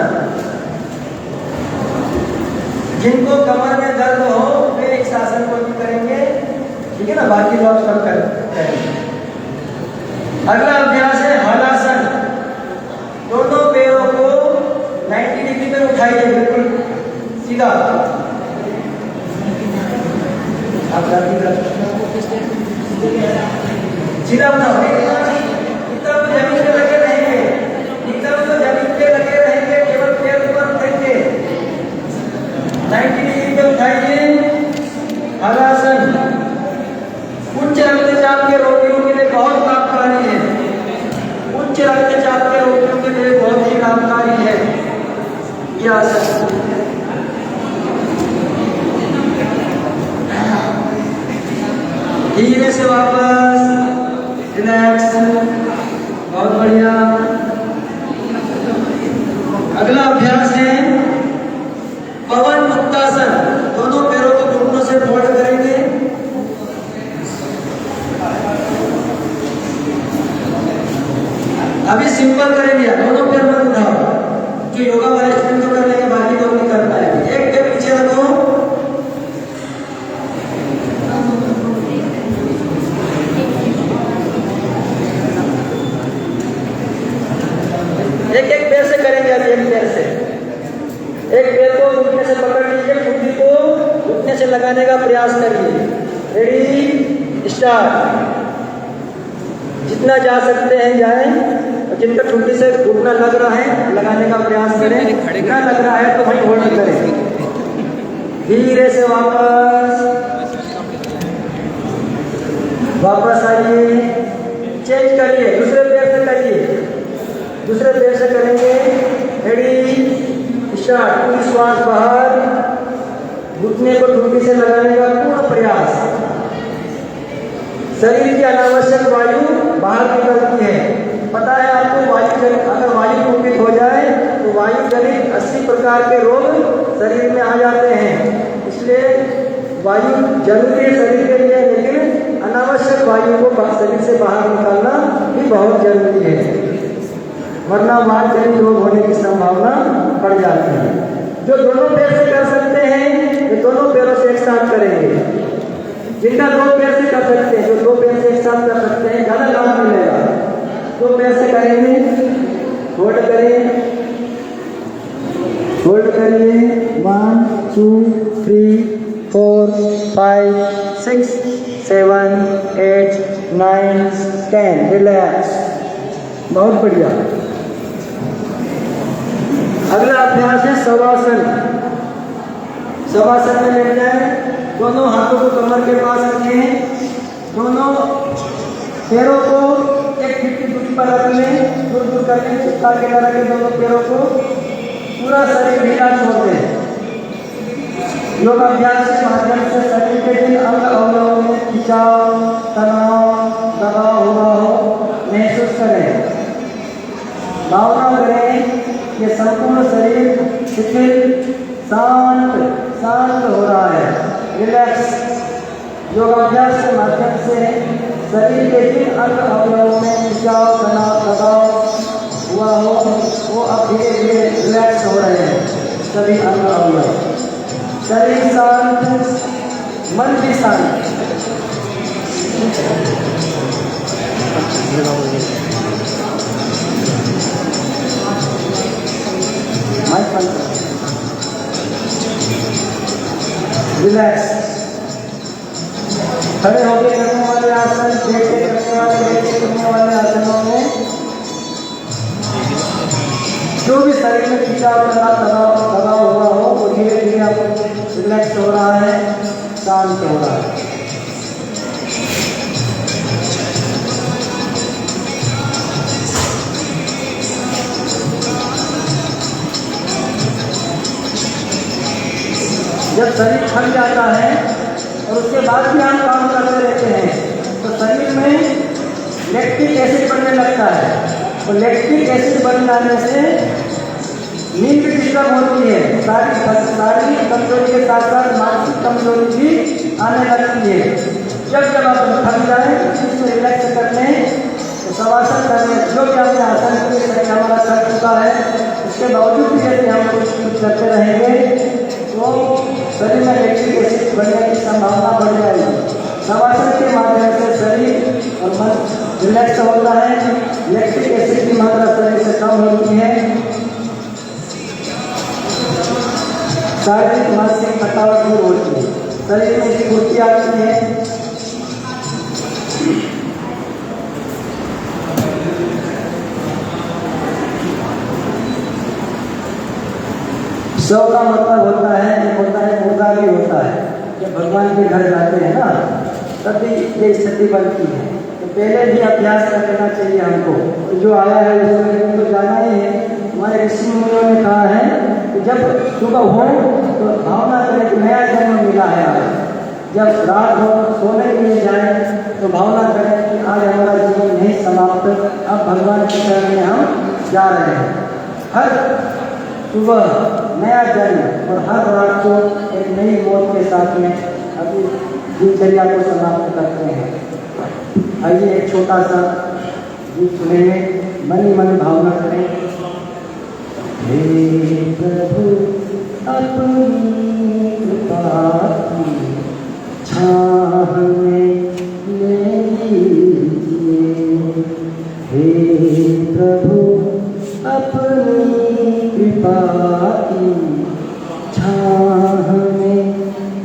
जिनको कमर में दर्द हो वे इस आसन को भी करेंगे, ठीक है ना, बाकी लोग सब करेंगे। अगला अभ्यास है हलासन। दोनों पैरों को 90 डिग्री पर उठाइए, बिल्कुल सीधा। आप सीधा उठाओ, एकदम जमीन पे लगे रहेंगे, एकदम तो जमीन पे लगे रहेंगे, केवल पैर ऊपर उठेंगे। 90 डिग्री पे उठाइए, हलासन। उच्च रक्तचाप के रोगियों के लिए बहुत लाभकारी है, उच्च रक्तचाप के रोगियों के लिए बहुत ही लाभकारी है यह आसन। धीरे से वापस, रिलैक्स, बहुत बढ़िया। अगला अभ्यास है पवन मुक्तासन। दोनों पैरों को घुटनों से फोल्ड करेंगे, लगाने का प्रयास करिए। Ready start. जितना जा सकते हैं जाएं, और जिनका ठुड्डी से घुटना लग रहा है लगाने का प्रयास करें, ना लग रहा है तो वहीं होल्ड करें। धीरे से वापस आइए, चेंज करिए, दूसरे पैर से करिए, दूसरे पैर से करेंगे। Ready start. पूरी श्वास बाहर, घुटने को ठुड्डी से लगाने का पूर्ण प्रयास। शरीर की अनावश्यक वायु बाहर निकलती है। पता है आपको, अगर वायु कुंठित हो जाए तो वायु जनित 80 प्रकार के रोग शरीर में आ जाते हैं। इसलिए वायु जरूरी है शरीर के लिए, लेकिन अनावश्यक वायु को शरीर से बाहर निकालना भी बहुत जरूरी है, वरना वात जनित रोग होने की संभावना बढ़ जाती है। जो दोनों पैर से कर सकते हैं वे दोनों पैरों से एक साथ करेंगे। जिनका दो पैर से कर सकते हैं, जो दो पैर से एक साथ कर सकते हैं, ज्यादा लाभ मिलेगा। दो पैर से करेंगे, होल्ड करें, होल्ड करिए। 1 2 3 4 5 6 7 8 9 10। रिलैक्स, बहुत बढ़िया। अगला अभ्यास है शवासन। शवासन में लेट जाए, दोनों हाथों को कमर के पास रखें, दोनों पैरों को 1 फीट की दूरी पर रख लें, दूर दूर कर लें, चिपका के न रखें दोनों पैरों को, पूरा शरीर ढीला छोड़ दें। योगाभ्यास के माध्यम से शरीर के जिन अंग अवयवों में खिंचाव, तनाव, दबाव हुआ हो महसूस करें। भावना करें कि संपूर्ण शरीर शिथिल, शांत हो रहा है। रिलैक्स। योगाभ्यास के माध्यम से शरीर के जिन अंग अवयवों में खिंचाव, तनाव, दबाव हुआ हो वो अब धीरे धीरे रिलैक्स हो रहे हैं। सभी अंग अवयव, शरीर शांत, मन भी शांत। रिलैक्स। खड़े होकर करने वाले आसन, बैठ के करने वाले आसनों में जो भी शरीर में खिंचाव, दबाव हुआ हो वो धीरे धीरे आपको रिलैक्स हो रहा है, शांत हो रहा है। जब शरीर थक जाता है और उसके बाद भी हम काम करते रहते हैं तो शरीर में लैक्टिक एसिड बनने लगता है, और लैक्टिक एसिड बन जाने से नींद भी डिस्टर्ब होती है। शारीरिक कमजोरी के साथ साथ मानसिक कमजोरी भी आने लगती है। जब आप थक जाए इसमें रिलैक्स करने, तो शवासन करने, जो भी आपने आसन किए शरीर हमारा थक चुका है, उसके बावजूद भी यदि हम कुछ करते रहेंगे तो शरीर में लैक्टिक एसिड बनने की संभावना बढ़ जाएगी। शवासन के माध्यम से शरीर और मन रिलैक्स होता है, लैक्टिक एसिड की मात्रा शरीर से कम होती है, शारीरिक मानसिक थकावट दूर होती है, शरीर में स्फूर्ति आती है। शव का मतलब होता है, एक होता है मुर्दा भी होता है। जब भगवान के घर जाते हैं ना तभी ये स्थिति बनती है। तो पहले भी अभ्यास कर लेना चाहिए हमको, जो आया है उसको तो जाना ही है। हमारे ऋषि मुनियों ने कहा है कि जब सुबह हो तो भावना करें कि नया जन्म मिला है आज। जब रात हो सोने के लिए जाए तो भावना करें कि आज हमारा जीवन नहीं समाप्त, अब भगवान के शरण में हम जा रहे हैं। हर सुबह नया जन्म और हर रात को एक नई मौत के साथ में अभी दिनचर्या को समाप्त करते हैं। आइए एक छोटा सा गीत सुनेंगे, मन ही मन भावना करें। हे प्रभु अपनी कृपा की छाह में ले लीजिए, हे प्रभु अपनी कृपा की छाह में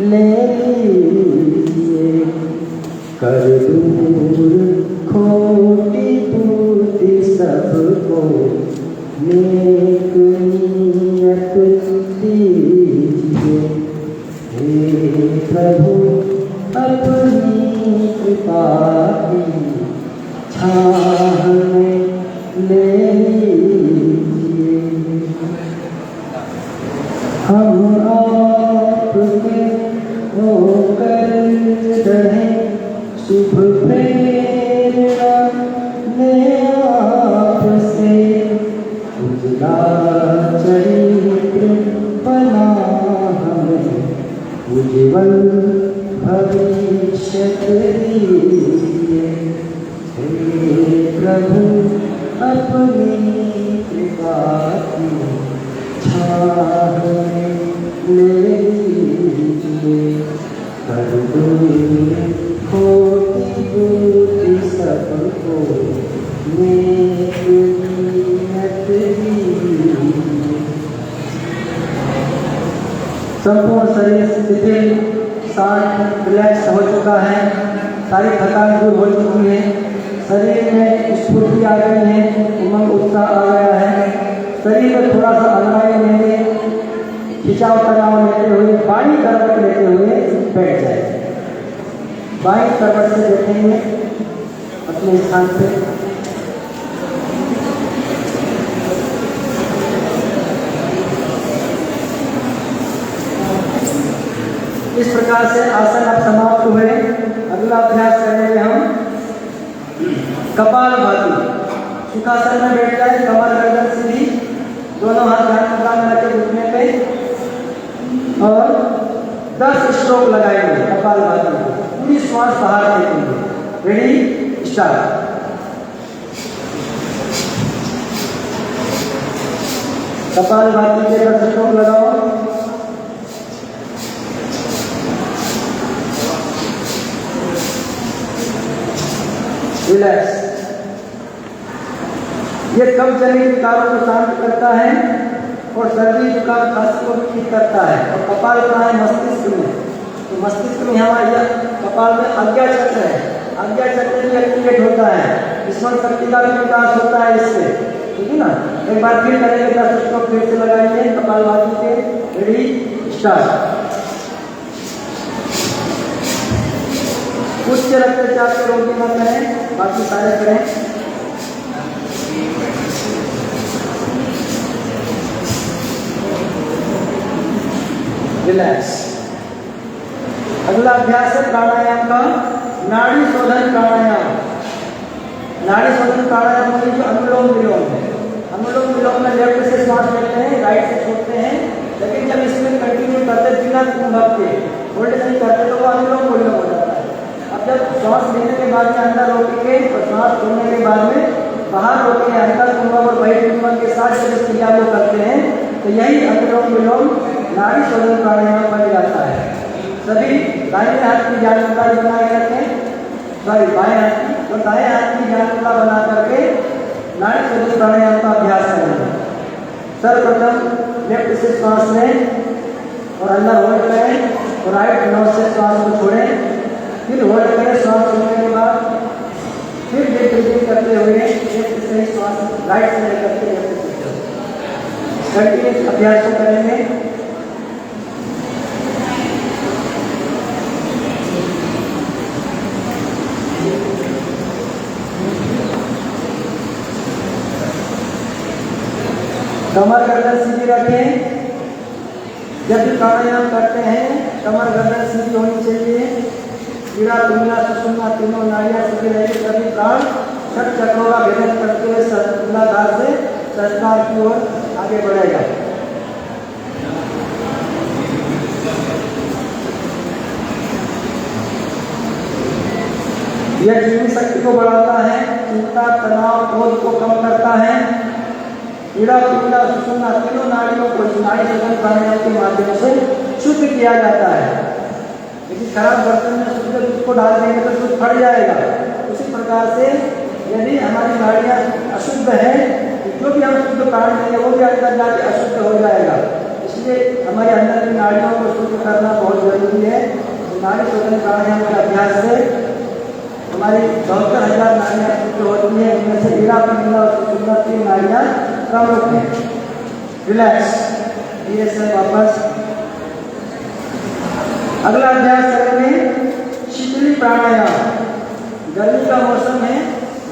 ले प्रभु अपनी कृपा की छाह में ले लीजिए। हम आपके होकर रहे शुभ प्रेरणा में आपसे उजला चरित्र बना हमें उज्ज्वल भविष्य दीजिए। हे प्रभु अपनी कृपा की छाह में ले लीजिए। कर दूर खोटी बूटी सबको नेक नीयत दीजिए। संपूर्ण शरीर शिथिल शांत रिलैक्स हो चुका है, सारी थकान दूर हो चुकी है, शरीर में स्फूर्ति आ गई है, उमंग उत्साह आ गया है। शरीर में थोड़ा सा अनवाई लेंगे, खिंचाव तनाव लेते हुए बाई करवट लेते हुए बैठ जाए। बाई करवट से बैठेंगे अपने स्थान पे। इस प्रकार से आसन अब समाप्त हुए। अगला अभ्यास करेंगे हम कपालभाति। सुखासन में बैठ जाए, कमर गर्दन सीधी, दोनों हाथ ध्यान मुद्रा में रखे घुटने पे और 10 स्ट्रोक लगाएंगे कपालभाति में। पूरी श्वास बाहर फेंकेंगे। Ready, start. कपालभाति के 10 स्ट्रोक लगाओ। रिलैक्स। ये कब्ज जनित विकारों को शांत करता है और सर्दी जुकाम खांसी को भी ठीक करता है। और कपाल कहाँ है? मस्तिष्क में। तो मस्तिष्क में हमारा यह कपाल में आज्ञा चक्र है। आज्ञा चक्र भी एक्टिवेट होता है, स्मरण शक्ति का भी विकास होता है इससे, ठीक है ना। एक बार फिर करेंगे, 10 स्ट्रोक फिर से लगाइए कपालभाति के। Ready, start. उच्च रक्तचाप के रोगी न करें, बाकी सारे करें। रिलैक्स। अगला अभ्यास है प्राणायाम का, नाड़ी शोधन प्राणायाम। नाड़ी शोधन प्राणायाम में जो अनुलोम विलोम है, अनुलोम विलोम में लेफ्ट से श्वास लेते हैं, राइट से छोड़ते हैं, लेकिन जब इसमें कंटिन्यू करते बिना कुंभक के होल्ड नहीं करते तो वो अनुलोम विलोम हो जाता है। अब जब श्वास लेने के बाद में अंदर रोकेंगे और श्वास छोड़ने के बाद में बाहर रोकेंगे, अंदर कुंभक और बाहर कुंभक के साथ जब इस क्रिया को करते हैं तो यही अनुलोम विलोम नाड़ी शोधन प्राणायाम बन जाता है। सभी दाहिने हाथ की ज्ञान मुद्रा बनाए रखें, सॉरी बाएं हाथ की, और दाएं हाथ की ज्ञान मुद्रा बना करके नाड़ी शोधन प्राणायाम का अभ्यास करेंगे। सर्वप्रथम लेफ्ट से श्वास लें और अंदर होल्ड करें और राइट नोज से श्वास को छोड़ें, फिर होल्ड करें। श्वास छोड़ने के बाद फिर डीप ब्रीथिंग करते हुए लेफ्ट से श्वास राइट से लेकर के लेफ्ट से कंटिन्यूस अभ्यास को करेंगे। कमर गर्दन सीधी रखें। जब भी प्राणायाम करते हैं कमर गर्दन सीधी होनी चाहिए। कीड़ा तुंगला सुषुम्ना तीनों नाड़ियां सीधी रहेगी, सभी प्राण छठ चक्रों का भेदन करते हुए मूलाधार से सहस्त्रार की ओर आगे बढ़ेगा। यह जीवनी शक्ति को बढ़ाता है, चिंता तनाव क्रोध को कम करता है। कीड़ा तुंगला सुषुम्ना तीनों नाड़ियों को नाड़ी शोधन प्राणायाम के माध्यम से शुद्ध किया जाता है। यदि खराब बर्तन में शुद्ध दूध को डाल देंगे तो दूध फट जाएगा। उसी प्रकार से यदि हमारी नाड़ियाँ अशुद्ध है तो जो भी हम शुद्ध प्राण देंगे वो भी अंदर जाके अशुद्ध हो जाएगा। इसलिए हमारे अंदर की नाड़ियों को शुद्ध करना बहुत जरूरी है। नाड़ी शोधन प्राणायाम के अभ्यास से हमारी 72,000 नाड़ियाँ शुद्ध होती हैं, इनमें से कीड़ा पिंगला और सुषुम्ना की नाड़ियाँ कम होती हैं। रिलैक्स, धीरे से वापस अगला अभ्यास करेंगे शीतली प्राणायाम। गर्मी का मौसम है,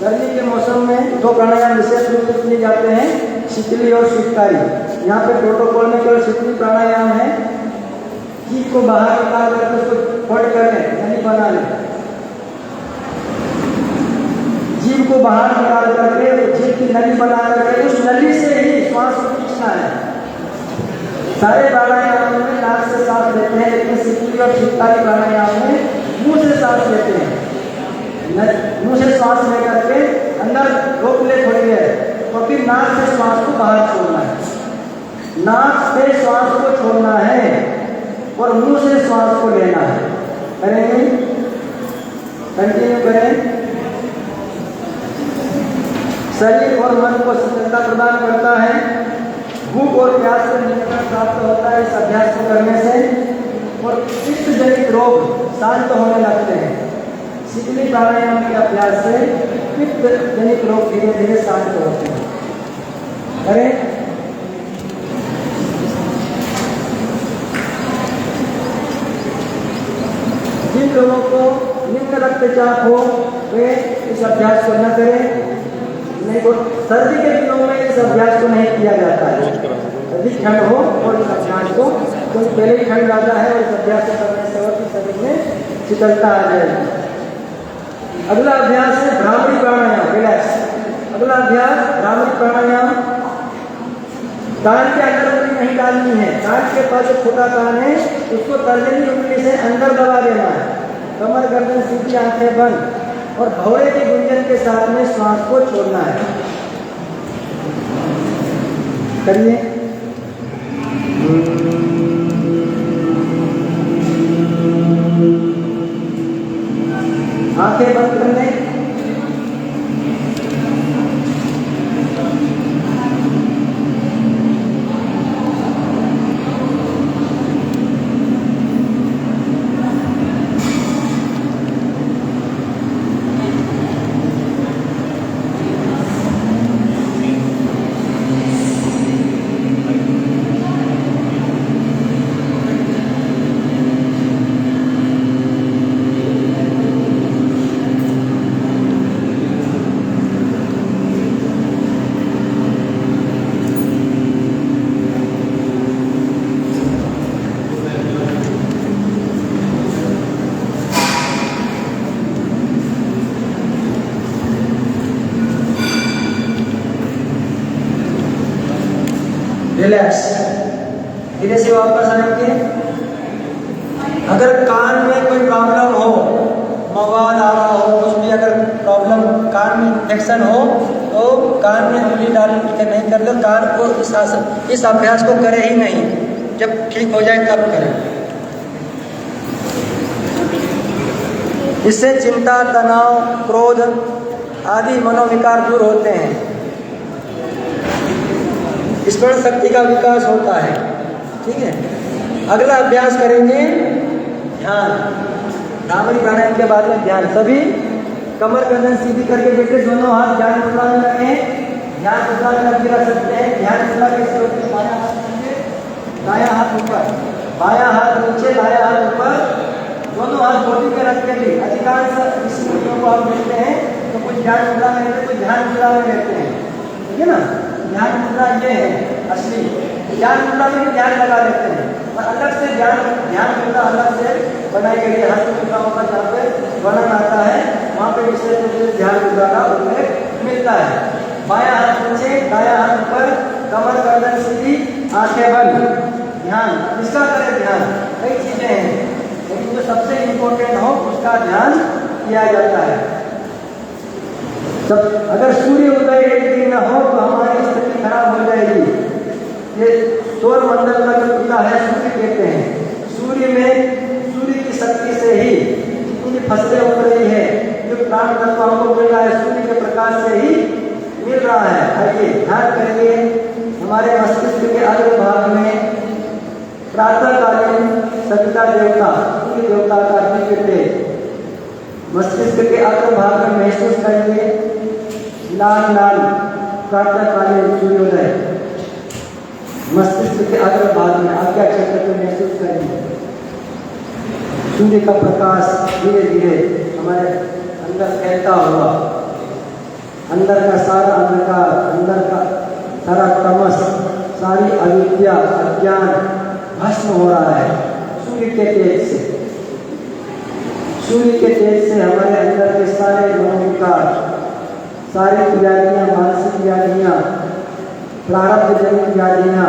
गर्मी के मौसम में दो प्राणायाम विशेष रूप से किए जाते हैं, शीतली और शीतकारी। यहाँ पे प्रोटोकॉल में केवल शीतली प्राणायाम है। जीभ को बाहर निकाल करके उसको फोल्ड कर लें, नली बना लें। जीभ को बाहर निकाल करके जीभ की नली बना करके उस नली से ही श्वास को खींचना है। सारे प्राणायाम में नाक से सांस लेते हैं, लेकिन शीतली और शीतकारी प्राणायाम में मुंह से सांस लेते हैं। मुंह से श्वास लेकर के अंदर रोक ले थोड़ी देर, तो फिर नाक से श्वास को बाहर छोड़ना है। नाक से श्वास को छोड़ना है और मुंह से श्वास को लेना है। करेंगे, कंटिन्यू करें। शरीर और मन को शीतलता प्रदान करता है। भूख और प्यास से नियंत्रण प्राप्त होता है इस अभ्यास को करने से, और पित्त जनित रोग शांत होने लगते हैं। शीतली प्राणायाम के अभ्यास से पित्त जनित रोग धीरे धीरे शांत होते हैं। करें। जिन लोगों को निम्न रक्तचाप हो वे इस अभ्यास को न करें। नहीं तो सर्दी के दिनों में इस अभ्यास को नहीं किया जाता है। अधिक ठंड हो और इस अभ्यास को, क्योंकि पहले ही ठंड ज़्यादा है और इस अभ्यास को करने से और शरीर में शीतलता आ जाएगी। अगला अभ्यास है भ्रामरी प्राणायाम, रिलैक्स। अगला अभ्यास भ्रामरी प्राणायाम। कान के अंदर उंगली नहीं डालनी है। कान के पास जो छोटा कान है उसको तर्जनी उंगली से अंदर दबा देना है। कमर गर्दन सीधी, आंखें बंद और भौरे के गुंजन के साथ में श्वास को छोड़ना है। करिए। आंखें बंद कर लें। रिलैक्स। धीरे से वापस आएंगे। अगर कान में कोई प्रॉब्लम हो, मवाद आ रहा हो, कुछ भी अगर प्रॉब्लम, कान में इन्फेक्शन हो, तो कान में उंगली डाल के नहीं कर लो। कान को इस अभ्यास को करें ही नहीं। जब ठीक हो जाए तब करें। इससे चिंता, तनाव, क्रोध आदि मनोविकार दूर होते हैं। स्मरण शक्ति का विकास होता है। ठीक है। अगला अभ्यास करेंगे ध्यान। भ्रामरी प्राणायाम के बाद में ध्यान। सभी कमर गर्दन सीधी करके बैठे, दोनों हाथ ध्यान मुद्रा में रखें। ध्यान मुद्रा में रख के रख सकते हैं। ध्यान मुद्रा कैसे होती है? बायां हाथ नीचे, दायां हाथ ऊपर, बायां हाथ नीचे, दायां हाथ ऊपर, दोनों हाथ बॉडी पे रख के भी। अधिकांश स्थितियों को आप देखते हैं तो कुछ ध्यान मुद्रा में रहते हैं, कुछ ध्यान मुद्रा में रहते हैं। ठीक है ना। ध्यान मुद्रा ये है असली। ध्यान मुद्रा में ध्यान लगा लेते हैं और अलग से ध्यान मुद्रा अलग से बनाई गई है। हस्त मुद्राओं का जहाँ पे वर्णन आता है वहाँ पे विशेष रूप से ध्यान मुद्रा का उल्लेख मिलता है। बायां हाथ नीचे, दायां हाथ ऊपर, कमर गर्दन सीधी, आंखें बंद। ध्यान किसका करें? ध्यान कई चीजें हैं, लेकिन जो सबसे इम्पोर्टेंट हो उसका ध्यान किया जाता है। जब अगर सूर्य उदय एक दिन न हो तो हमारी स्थिति खराब हो जाएगी। ये सौर मंडल का जो पिता है सूर्य कहते हैं। सूर्य की शक्ति से ही जितनी फसलें उग रही है, जो प्राण तत्व हमको मिल रहा है, सूर्य के प्रकाश से ही मिल रहा है। आइए ध्यान करिए। हमारे मस्तिष्क के अग्र भाग में प्रातःकालीन सविता देवता, सूर्य देवता का दिव्य मस्तिष्क के अग्र भाग में महसूस करिए। लाल लाल प्रातःकालीन सूर्योदय मस्तिष्क के अग्र भाग में आज्ञा क्षेत्र में महसूस करेंगे। सूर्य का प्रकाश धीरे धीरे हमारे अंदर फैलता हुआ अंदर का सारा अंधकार, अंदर का सारा तमस, सारी अविद्या अज्ञान भस्म हो रहा है सूर्य के तेज से। सूर्य के तेज से हमारे अंदर के सारे मनोविकार, सारी व्याधियाँ, मानसिक व्याधियाँ, प्रारब्ध जनित व्याधियाँ,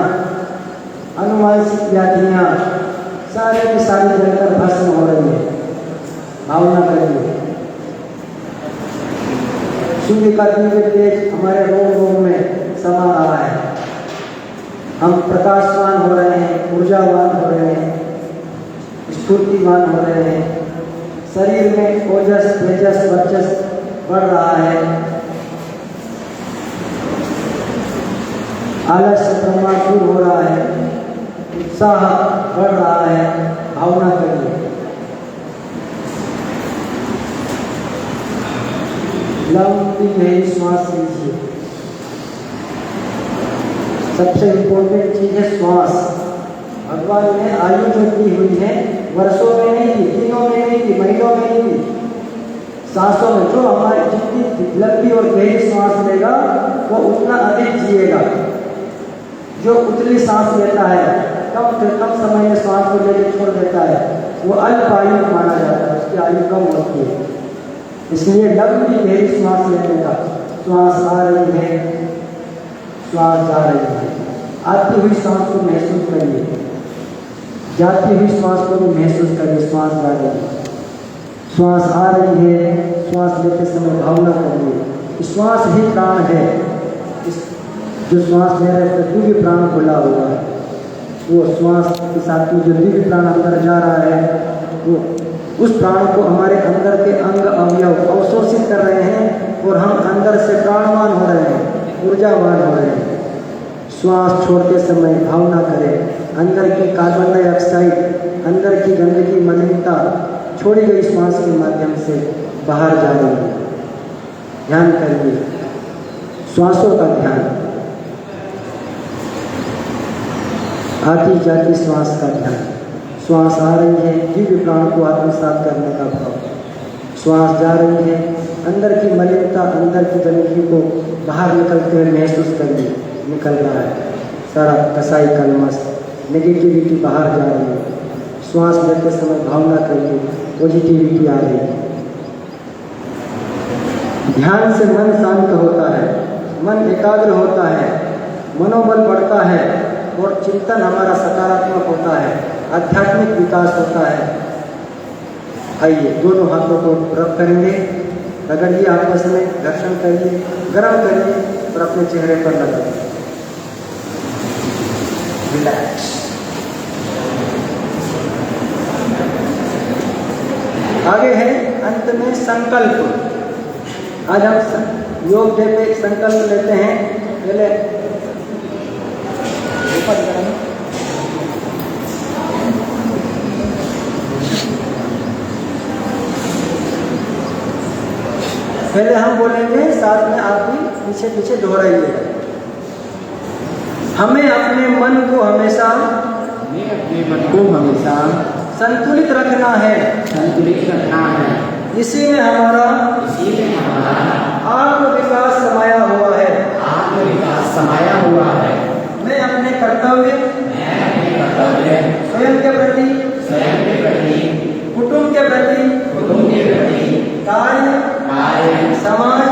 अनुवांशिक व्याधियाँ सारे की सारी जलकर भस्म हो रही है। भावना करिए सूर्य का दिव्य तेज हमारे रोम रोम में समा रहा है। हम प्रकाशवान हो रहे हैं, ऊर्जावान हो रहे हैं, स्फूर्तिवान हो रहे हैं। शरीर में ओजस तेजस वर्चस बढ़ रहा है। आलस्य प्रमाण दूर हो रहा है, उत्साह बढ़ रहा है। भावना करिए लंबी गहरी श्वास लीजिए। सबसे इम्पोर्टेंट चीज है श्वास। भगवान ने आयु जो दी हुई है वर्षों में नहीं दी, दिनों में नहीं दी, महीनों में नहीं दी, सांसों में। जो हमारी जितनी लंबी और गहरी श्वास लेगा वो उतना अधिक जिएगा। जो उतली सांस लेता है, कम से कम समय में श्वास को लेकर छोड़ देता है, वो अल्प आयु माना जाता है, उसकी आयु कम होती है। इसलिए लंबी गहरी श्वास लेने का, श्वास आ रही है, श्वास जा रही है। आती हुई सांस को महसूस करिए, जाती हुई श्वास को भी महसूस करिए। श्वास जा रही है, श्वास आ रही है, श्वास लेते समय भावना करिए श्वास ही प्राण है। इस जो श्वास ले रहे हैं दिव्य प्राण खुला हुआ है, वो श्वास के साथ में जो दिव्य प्राण अंदर जा रहा है वो उस प्राण को हमारे अंदर के अंग अवयव अवशोषित कर रहे हैं और हम अंदर से प्राणवान हो रहे हैं, ऊर्जावान हो रहे हैं। श्वास छोड़ते समय भावना करें अंदर की कार्बन डाइऑक्साइड, अंदर की गंदगी मलिनता छोड़ी गई श्वास के माध्यम से बाहर जा रही है। ध्यान करिए श्वासों का ध्यान, आती जाती श्वास का ध्यान। श्वास आ रही है, दिव्य प्राण को आत्मसात करने का भाव। श्वास जा रही है, अंदर की मलिनता, अंदर की गंदगी को बाहर निकलते हुए महसूस करिए। निकल रहा है सारा कसाई कलमस, नेगेटिविटी बाहर जा रही है। श्वास लेते समय भावना करिए पॉजिटिविटी आ रही है। ध्यान से मन शांत होता है, मन एकाग्र होता है, मनोबल बढ़ता है और चिंतन हमारा सकारात्मक होता है, आध्यात्मिक विकास होता है। आइए दोनों हाथों को रब करेंगे, रगड़िए आपस में, घर्षण करिए, गर्म करिए और अपने चेहरे पर लगाइए। रिलैक्स। आगे है अंत में संकल्प। आज हम योग डे पे एक संकल्प लेते हैं। पहले पहले हम बोलेंगे, साथ में आप भी पीछे पीछे दोहराइएगा। हमें अपने मन को हमेशा संतुलित रखना है, इसी में हमारा आत्मविकास समाया हुआ है। मैं अपने कर्तव्य स्वयं के प्रति, कुटुंब के प्रति, कार्य, समाज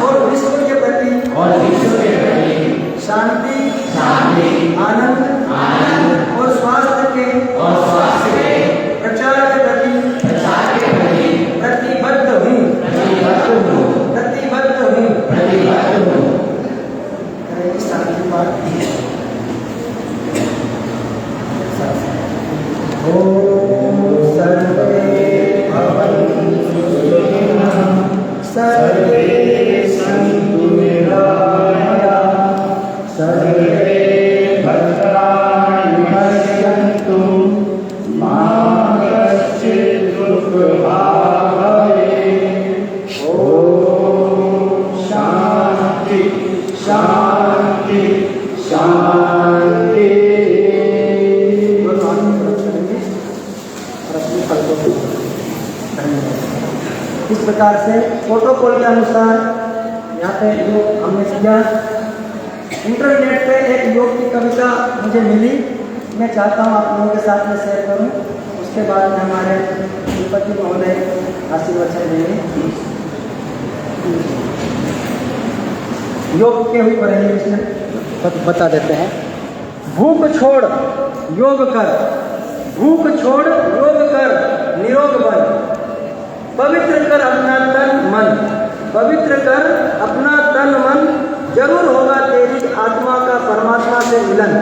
और विश्व के प्रति शांति, आनंद और स्वास्थ्य के प्रचार के प्रति प्रतिबद्ध हूँ। शांति बात। इस प्रकार से प्रोटोकॉल के अनुसार यहाँ पे योग हमने किया। इंटरनेट पे एक योग की कविता मुझे मिली, मैं चाहता हूँ आप लोगों के साथ में शेयर करूँ। उसके बाद में हमारे श्रीपति महोदय आशीर्वचन देंगे। योग के ऊपर है, इसमें बता देते हैं। भूख छोड़ योग कर, भूख छोड़ योग कर, निरोग बन, पवित्र कर अपना तन मन, पवित्र कर अपना तन मन, जरूर होगा तेरी आत्मा का परमात्मा से मिलन।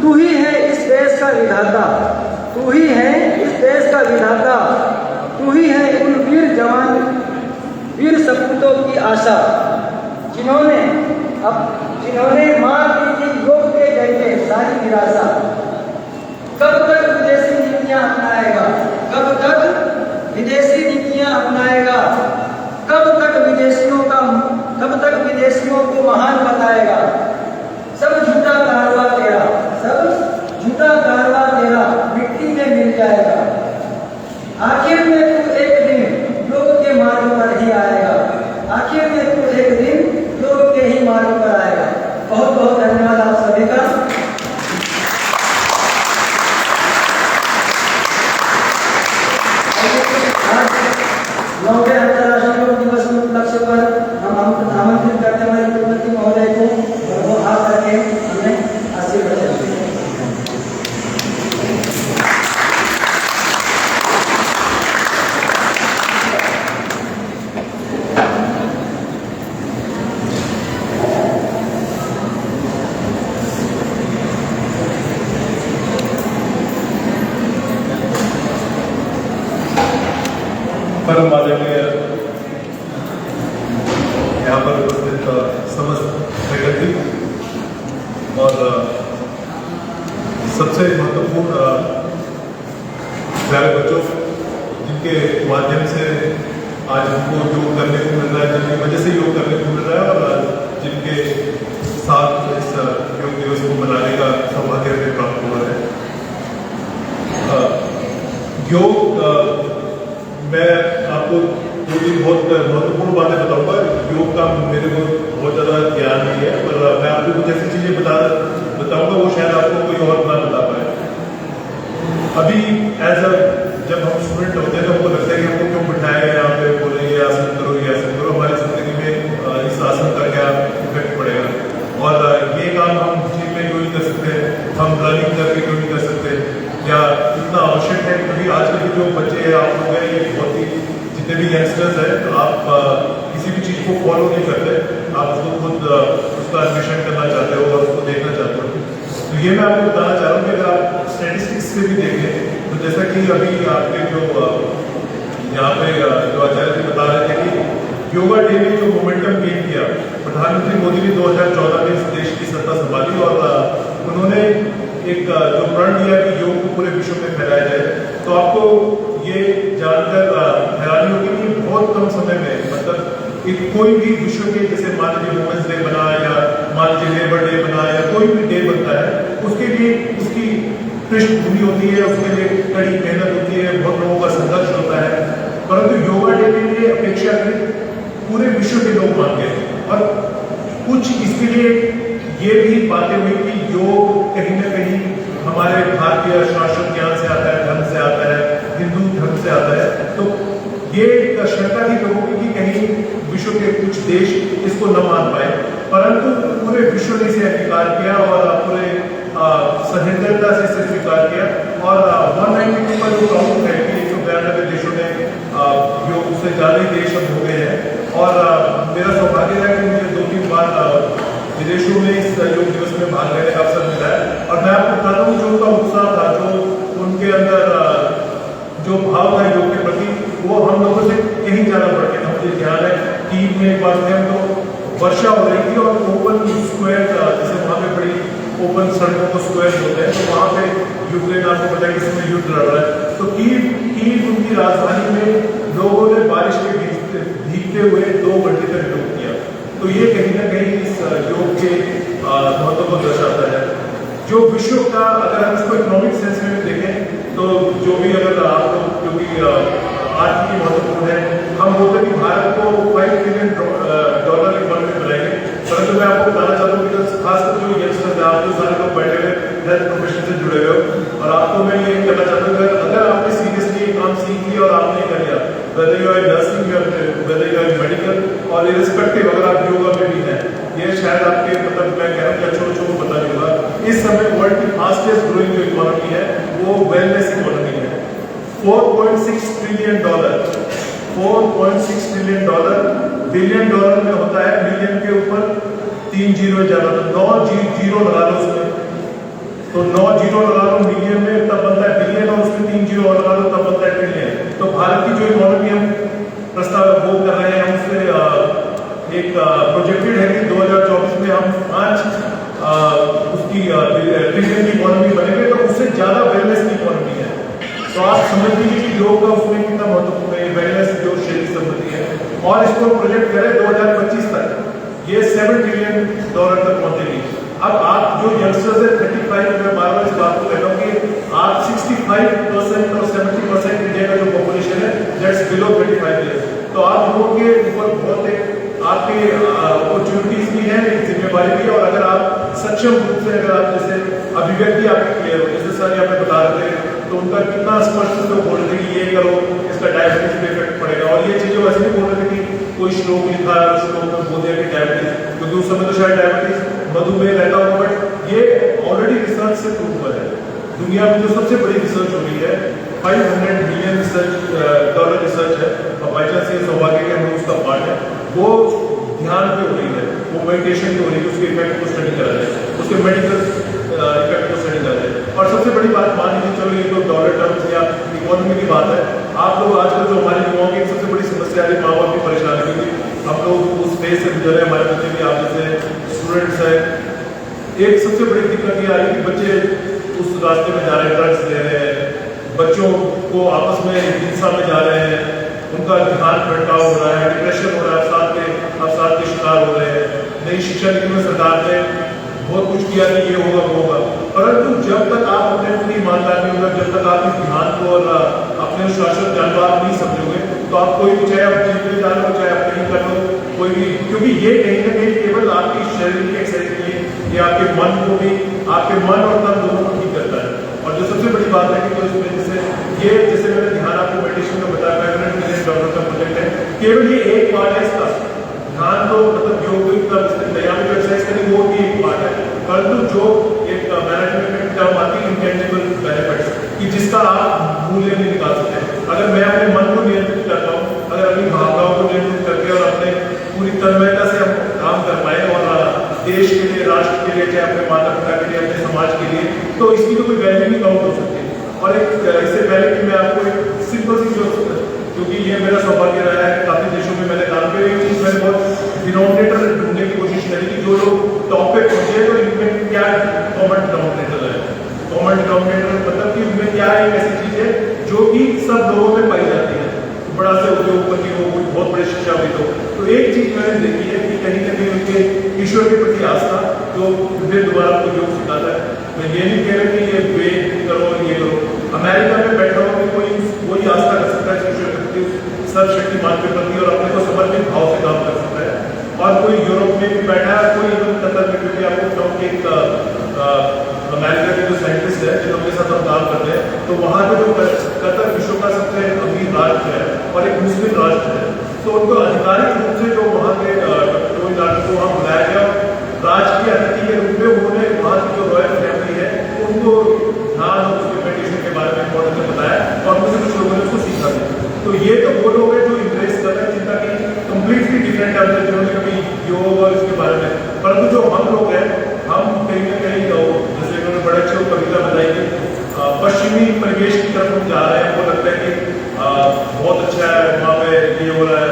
तू ही है इस देश का विधाता, तू ही है इस देश का विधाता, तू ही है उन वीर जवान, वीर सपूतों की आशा, जिन्होंने मार दी थी योग के जरिए सारी निराशा। कब तक विदेशी नीतियां अपनाएगा, कब तक विदेशी नीतियां अपनाएगा, कब तक विदेशियों को महान बताएगा। सब झूठा कारवा तेरा, सब झूठा कारवा तेरा मिट्टी में मिल जाएगा। आखिर में तू एक दिन योग के मार्ग पर ही आएगा, आखिर में तू एक दिन योग के ही मार्ग पर आएगा। बहुत बहुत धन्यवाद आप सभी का। नौवे अंतर्राष्ट्रीय योग दिवस के उपलक्ष्य पर हम आमंत्रित करते हैं हमारे श्रीमती महोदय को, और वो हाथ करके हमें आशीर्वाद देते हैं। परम आदरणीय यहाँ पर उपस्थित समस्त फैकल्टी और सबसे महत्वपूर्ण प्यारे बच्चों, जिनके माध्यम से आज हमको योग करने को मिल रहा है, जिनकी वजह से योग करने को मिल रहा है, और जिनके साथ इस योग दिवस को मनाने का सौभाग्य हमें प्राप्त हुआ है। योग मैं आपको दो तीन बहुत महत्वपूर्ण बातें बताऊंगा। योग का मेरे को बहुत ज़्यादा ज्ञान नहीं है, पर मैं आपको कुछ ऐसी चीज़ें बताऊंगा वो शायद आपको कोई और ना बता पाए। अभी जब हम स्टूडेंट होते हैं तो हमको लगता है कि हमको क्यों बिठाया गया यहाँ पे, बोले ये आसन करो, ये आसन करो। हमारी जिंदगी में इस आसन का क्या इफेक्ट पड़ेगा, और ये काम हम जिम में क्यों नहीं कर सकते, हम रनिंग करके क्यों नहीं कर सकते, या इतना आवश्यक है। क्योंकि आजकल के जो बच्चे हैं, आप लोग हैं, ये बहुत ही जितने भी यंगस्टर्स हैं, तो आप किसी भी चीज़ को फॉलो नहीं करते, आप उसको खुद उसका अन्वेषण करना चाहते हो और उसको देखना चाहते हो। तो ये मैं आपको बताना चाह रहा हूँ कि अगर आप स्टैटिस्टिक्स से भी देखें तो जैसा कि अभी आपके जो यहाँ पे जो आचार्य जी बता रहे थे कि योगा डे में जो मोमेंटम गेन किया, प्रधानमंत्री मोदी ने 2014 में इस देश की सत्ता संभाली, और उन्होंने एक जो प्रण लिया कि योग को पूरे विश्व में फैलाया जाए। तो आपको ये जानकर हैरानी होगी कि बहुत कम समय में, मतलब कोई भी विश्व के, जैसे मान लीजिए वुमेन्स डे बना, या मान लीजिए लेबर डे बना, या कोई भी डे बनता है, उसके लिए उसकी पृष्ठभूमि होती है, उसके लिए कड़ी मेहनत होती है, बहुत लोगों का संघर्ष होता है। परंतु योगा डे के लिए अपेक्षाकृत पूरे विश्व के लोग मान गए, और कुछ इसके लिए ये भी बातें हुई कि योग कहीं ना कहीं हमारे भारतीय शास्त्र ज्ञान से आता है, धर्म से आता है, हिंदू धर्म से आता है। तो ये शंका थी लोगों की कि कहीं विश्व के कुछ देश इसको न मान पाए, परंतु पूरे विश्व ने इसे अंगीकार किया और पूरे सहिष्णुता से इसे स्वीकार किया। और 192 का जो काउंट है कि 192 देशों में योग से ज़्यादा देश अब हो गए हैं। और मेरा सौभाग्य है कि मुझे 2-3 बार विदेशों में इस योग दिवस में भाग लेने का अवसर मिला है, और मैं आपको बता दूं जो उनका उत्साह था, जो उनके अंदर जो भाव था योग के प्रति, वो हम लोगों से कहीं ज़्यादा बढ़ गया। मुझे ध्यान है टीम में एक बार थे हम, तो वर्षा हो रही थी और ओपन स्क्वायर, जैसे वहाँ पे बड़ी ओपन सड़कों को स्क्वायर होते हैं, तो वहाँ पे यूक्रेन, आपको पता है कि इसमें युद्ध लड़ रहा है। तो कीव उनकी राजधानी में लोगों ने बारिश के भीगते हुए 2 घंटे तक योग किया। तो ये कहीं ना कहीं इस योग के महत्व को दर्शाता है। जो विश्व का, अगर हम इसको इकोनॉमिक सेंस में देखें तो जो भी अगर आप लोग, क्योंकि आज की महत्वपूर्ण है, हम बोलते हैं कि भारत को $5 ट्रिलियन इकोनॉमी बनाएंगे, परंतु मैं आपको बताना चाहता हूँ कि खासकर जो यंगस्टर्स हैं, आप जो सारे लोग बैठे हुए हेल्थ प्रोफेशन से जुड़े हुए हो, और आपको मैं ये कहना चाहता हूँ कि अगर आपने सीरियसली ये काम सीख लिया और आपने कर लिया, whether you are nursing, whether you are medical, और इरिस्पेक्टिव अगर आप योगा में भी हैं, ये शायद आपके मतलब मैं कह रहा हूँ कि अच्छों को पता नहीं होगा, इस समय वर्ल्ड की फास्टेस्ट ग्रोइंग जो इकोनॉमी है वो वेलनेस इकोनॉमी है। $4.6 ट्रिलियन, $4.6 ट्रिलियन, बिलियन डॉलर में होता है, मिलियन के ऊपर 3 जीरो ज्यादा, तो 9 जीरो लगा लो उसमें, तो 9 जीरो लगा लो मिलियन में, तब बनता है बिलियन, और उसमें 3 जीरो और लगा लो तब बनता है ट्रिलियन। तो भारत की जो इकोनॉमी हम प्रस्ताव वो कर रहे हैं, हम उससे एक प्रोजेक्टेड है कि 2024 में हम 5 उसकी ट्रिलियन की इकोनॉमी बनेंगे, तो उससे ज्यादा वेलनेस की इकोनॉमी है। तो आप समझ लीजिए कि योग का उसमें कितना महत्वपूर्ण है, वेलनेस जो शरीर संबंधी है, और इसको प्रोजेक्ट करें 2025 तक ये $7 ट्रिलियन तक पहुंचेगी। अब आप जो यंगस्टर्स है 35, मैं बार बार इस बात को कह रहा हूँ कि आप 65% और 70% इंडिया का जो पॉपुलेशन है दैट्स बिलो 35 ईयर्स, तो आप लोगों के ऊपर बहुत एक आपकी अपॉर्चुनिटीज भी है, एक जिम्मेवारी भी है, और अगर आप सक्षम रूप से अगर आप जैसे अभिव्यक्ति आपकी क्लियर हो, जैसे सर यहाँ पे बता रहे थे, तो उनका कितना स्पष्ट रूप से बोल रहे थे कि ये करो, इसका डायबिटीज पे इफेक्ट पड़ेगा, और ये चीजें वैसे भी बोल रहे थे कि कोई श्लोक लिखा है, श्लोक में बोल दिया कि डायबिटीज, क्योंकि उस समय तो शायद डायबिटीज मधुमेह रहता होगा, बट ये ऑलरेडी रिसर्च से प्रूव हुआ है। दुनिया में जो सबसे बड़ी रिसर्च हो रही है, $500 बिलियन रिसर्च है, और बाई चांस ये सौभाग्य के हम उसका पार्ट है, वो ध्यान पे हो रही है, वो मेडिटेशन पे हो रही है, उसके इफेक्ट को स्टडी करा जाए, उसके मेडिकल इफेक्ट को स्टडी करा जाए। और सबसे बड़ी बात मान लीजिए, चलो ये तो डॉलर टर्म्स या इकोनॉमी की बात है, आप लोग आजकल जो हमारे युवाओं की सबसे बड़ी समस्या है, माँ बाप की परेशानी, क्योंकि हम लोग उस फेज से गुजरे, हमारे बच्चे भी आप जैसे स्टूडेंट्स हैं, एक सबसे बड़ी दिक्कत ये आ रही है कि बच्चे उस रास्ते में जा रहे हैं, ड्रग्स ले रहे हैं, बच्चों को आपस में हिंसा में जा रहे हैं, उनका ध्यान भटकाव हो रहा है, डिप्रेशन हो रहा है, अवसाद के शिकार हो रहे हैं। नई शिक्षा नीति में सरकार ने बहुत कुछ किया कि ये होगा वो होगा, परंतु जब तक आप अपने प्रति ईमानदार नहीं होगा, जब तक आप इस ध्यान को और अपने शाश्वत ज्ञान को आप नहीं समझोगे, तो आप कोई भी, चाहे आप जिम में जा लो, चाहे आप कहीं कर लो, कोई भी, क्योंकि ये कहीं ना कहीं केवल आपकी शरीर की एक्सरसाइज नहीं है, ये आपके मन को भी, आपके मन और तन दोनों को ठीक करता है। और जो सबसे बड़ी बात है कि तो इसमें जैसे मैंने ध्यान आपको मेडिटेशन में बताया, $500 बिलियन का प्रोजेक्ट है, केवल ये एक पार्ट है इसका। ध्यान तो मतलब योग जो एक्सरसाइज करेंगे वो भी एक पार्ट है, परंतु जो एक मैनेजमेंट में टर्म आती है इंटेंजिबल बेनिफिट्स, कि जिसका आप मूल्य नहीं निकाल सकते। अगर मैं अपने मन को नियंत्रित करता हूँ, अगर अपनी भावनाओं को नियंत्रित करके और अपने पूरी तन्मयता से हम काम कर पाए, और देश के लिए, राष्ट्र के लिए, चाहे अपने माता पिता के लिए, अपने समाज के लिए, तो इसकी तो कोई वैल्यू नहीं काउंट हो सकती। और एक इससे पहले कि मैं आपको एक सिंपल सी जो, क्योंकि ये मेरा सौभाग्य रहा है, काफी देशों में मैंने काम किया, एक चीज मैंने बहुत डिनोमिनेटर ढूंढने की कोशिश करी कि जो लोग टॉप पे पहुंचे तो इनमें क्या कॉमन डिनोमिनेटर है। कॉमन डिनोमिनेटर मतलब कि उनमें क्या एक ऐसी चीज है जो कि सब लोगों में पाई जाती है, बड़ा से उद्योगपति हो, कोई बहुत बड़े शिक्षाविद हो, तो एक चीज मैंने देखी है कि कहीं ना कहीं उनके ईश्वर के प्रति आस्था, जो फिर दोबारा को योग सिखाता है। मैं ये नहीं कह रहा कि ये वे करो ये करो, अमेरिका में बैठा हो कि कोई वही आस्था कर सकता है ईश्वर के प्रति, सर्वशक्तिमान के प्रति, और अपने को समर्पित भाव से काम कर सकता है। और कोई यूरोप में भी बैठा है, कोई इवन कतर में, क्योंकि आपको बताऊँ कि अमेरिका के जो साइंटिस्ट है जिनके साथ हम काम करते हैं, तो वहाँ पे जो कतर विश्व का सबसे अमीर राज्य है और एक मुस्लिम राष्ट्र है, तो उनको आधिकारिक रूप से जो वहाँ के कोई राज्य को वहाँ बुलाया गया, राजकीय अतिथि के रूप में उन्होंने वहाँ की जो रॉयल फैमिली है उनको ध्यान और उसके मेडिटेशन के बारे में इम्पोर्टेंस बताया, और मुझे कुछ लोगों ने उसको सीखा भी। तो ये तो वो लोग हैं जो इम्प्रेस कर रहे हैं, जिनका कि कंप्लीटली डिफरेंट है, जिन्होंने कभी योग और इसके बारे में, परंतु जो हम लोग हैं, हम कहीं ना कहीं जैसे इन्होंने बड़े अच्छे कविता बताई कि पश्चिमी परिवेश की तरफ हम जा रहे हैं, वो लगता है कि बहुत अच्छा है, वहाँ पे ये हो रहा है।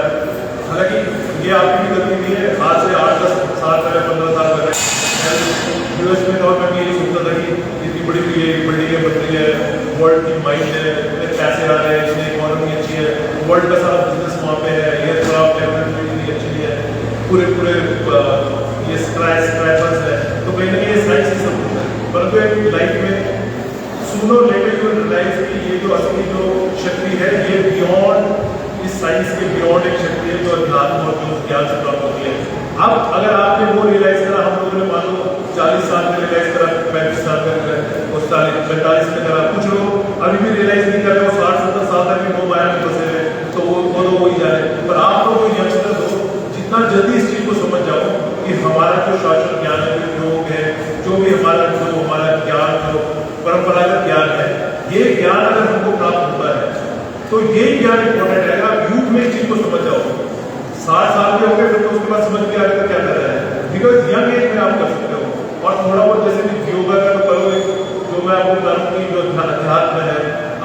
हालांकि ये आपकी भी गलती नहीं है, आज से 8-10 साल पहले, 15 साल पहले यूएस में और मैं यही सोचता था कि इतनी बड़ी बिल्डिंगें बन रही है, वर्ल्ड की माइंड है, इतने पैसे आ रहे हैं, इतनी इकोनॉमी अच्छी है, वर्ल्ड का सारा बिजनेस वहाँ पे है, एयर क्राफ्ट इतनी अच्छी है, पूरे ये स्क्रैपर्स है, तो कहीं ना कहीं साइंस ही सब कुछ है। परंतु एक लाइफ में सूनर लेटर यू रियलाइज कि ये जो इसके बियॉन्ड एक शक्ति है जो अध्यात्म और जो ज्ञान से प्राप्त होती है। अब अगर आपने वो रियलाइज करा, हम लोगों ने मान लो 40 साल में रियलाइज करा, 35 साल में और 45 में करा, कुछ लोग अभी भी रियलाइज नहीं कर रहे हो, 60-70 साल तक भी वो माया में फंसे हैं, तो वो लोग वही जा रहे हैं। पर आप लोग वो यंगस्टर हो, जितना जल्दी इस चीज को समझ जाओ कि हमारा जो शाश्वत ज्ञान है, जो योग है, जो भी हमारा ज्ञान, जो परंपरागत ज्ञान है, ये ज्ञान अगर हमको प्राप्त होता है तो ये ज्ञान इंपॉर्टेंट है। आप यूथ में इस चीज को समझ जाओ, 60 साल के हो गए फिर तो उसके बाद समझ के आगे क्या कर रहा है, बिकॉज यंग एज में आप कर सकते हो। और थोड़ा बहुत जैसे भी योगा का तो करो, जो मैं आपको बता रहा हूँ कि जो अध्यात्म है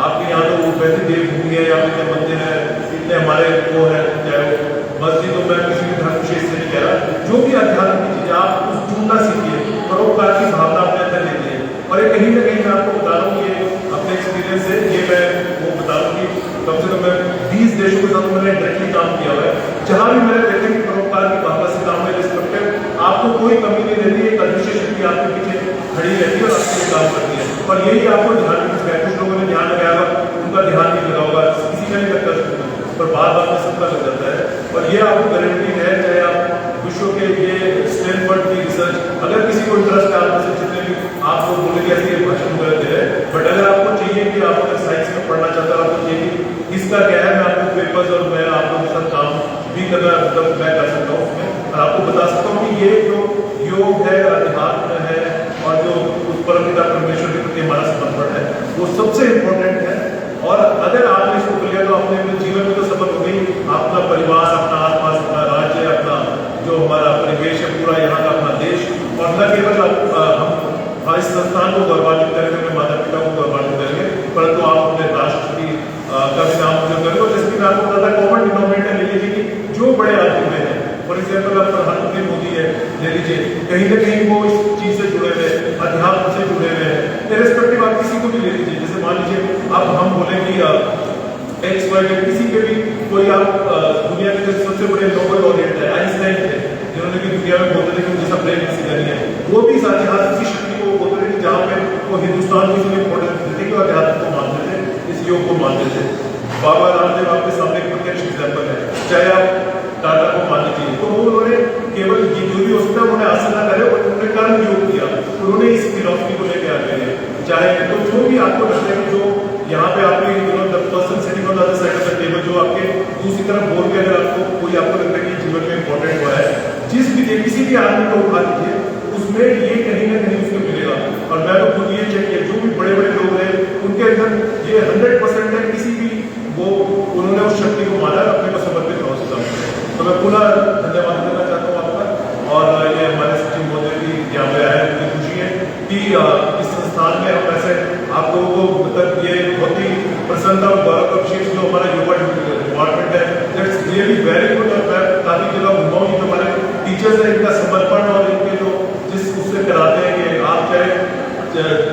आपके यहाँ, तो वो वैसे देवभूमि है, यहाँ पे मंदिर है, इतने हमारे वो है, चाहे वो मस्जिद हो, मैं किसी भी धर्म विशेष से नहीं कह रहा, जो भी अध्यात्म की चीज आप उस ढूंढना सीखिए, परोपकार की भावना अपने अंदर लेती है। और ये कहीं ना कहीं मैं आपको बता रहा हूँ, ये अपने एक्सपीरियंस से ये मैं वो बता रहा हूँ कि कम से कम मैं 20 देशों के साथ मैंने डायरेक्टली काम किया हुआ है, जहां भी मैंने देखा कि परोपकार की भावना से काम है, रिस्पेक्ट आपको कोई कमी नहीं रहती है, एक अदृश्य शक्ति आपके पीछे खड़ी रहती है और आपके लिए काम करती है। और यही आपको ध्यान रखना है। कुछ लोगों ने ध्यान लगाया होगा, उनका ध्यान नहीं लगा होगा, किसी का नहीं लगता शुरू में, पर बाद में सबका लग जाता है। और ये आपको गारंटी है, चाहे आप विश्व के ये स्टैनफोर्ड की रिसर्च, अगर किसी को इंटरेस्ट है, आप में से जितने भी आप लोग बोले कि ऐसे भाषण वगैरह दे रहे हैं, बट अगर आपको चाहिए कि आप अगर साइंस में पढ़ना चाहते हो, आपको चाहिए कि इसका क्या है, मैं आपको पेपर्स और मैं आप लोगों के साथ काम भी करना, मतलब मैं कर सकता हूँ उसमें, और आपको बता सकता हूँ कि ये जो योग है, अध्यात्म है, और जो उस परमपिता परमेश्वर के प्रति हमारा समर्पण है, वो सबसे इम्पोर्टेंट है। और अगर आपने इसको कर लिया तो आपने अपने जीवन में तो सफल हो गई, अपना परिवार, अपना आसपास, अपना राज्य, अपना जो हमारा परिवेश है पूरा यहाँ का, अपना देश, और न केवल हम इस संस्थान को गौरवान्वित करेंगे, अपने माता पिता को गौरवान्वित करेंगे, परंतु आप अपने राष्ट्र की का भी नाम जो करेंगे। जैसे कि मैं आपको बताता कॉमन डिनोमिनेटर ले लीजिए कि जो बड़े आदमी में है, फॉर एग्जाम्पल आप प्रधानमंत्री मोदी है ले लीजिए, कहीं ना कहीं वो इस चीज से जुड़े हुए हैं, अध्यात्म से जुड़े हुए हैं, इर्रेस्पेक्टिव आप किसी को भी ले लीजिए। जैसे मान लीजिए अब हम बोले कि एक्स वाई किसी के भी कोई आप दुनिया के जो सबसे बड़े नोबेल लॉरेट है आइंस्टाइन थे, जिन्होंने कि दुनिया में बोलते थे कि उनकी सब ब्रेन किसी का नहीं है, वो भी साथ ही हाथ इसी शक्ति को बोलते थे कि जहाँ पे वो हिंदुस्तान की जो इंपॉर्टेंस देते थे कि अध्यात्म को मानते थे, इस योग को मानते थे। बाबा रामदेव आपके सामने एक प्रत्यक्ष एग्जाम्पल है, चाहे आप टाटा को मान लीजिए, तो वो उन्होंने केवल ये जो भी हो सकता है उन्होंने हासिल ना करे, उन्होंने कर्म योग किया, उन्होंने इस फिलॉसफी को लेकर आगे गए। चाहे तो जो भी आपको लगता है कि जो यहाँ पे आपके person sitting on the other side of the table, जो आपके दूसरी तरफ बोल के अगर आपको कोई आपको लगता है कि जीवन में इंपॉर्टेंट हुआ है, जिस भी किसी भी आदमी को उठा लीजिए, उसमें ये कहीं ना कहीं उसको मिलेगा। और मैं तो खुद ये चेक किया, जो भी बड़े बड़े लोग हैं उनके अंदर ये 100% है, किसी भी वो उन्होंने उस शक्ति को माना, अपने को समर्पित हो सकता। तो मैं पुनः धन्यवाद देना चाहता हूँ आपका, और ये हमारे सचिव महोदय की यहाँ पे आए, मुझे खुशी है कि इस संस्थान में हम ऐसे आप लोगों को मतलब ये बहुत ही प्रसन्नता और गौरव का विशेष जो हमारा योगा डिपार्टमेंट है, दैट्स रियली वेरी गुड। और मैं काफी जगह घूमा हूँ, जो हमारे टीचर्स है, इनका समर्पण और इनके जो जिस उससे कराते हैं कि आप चाहे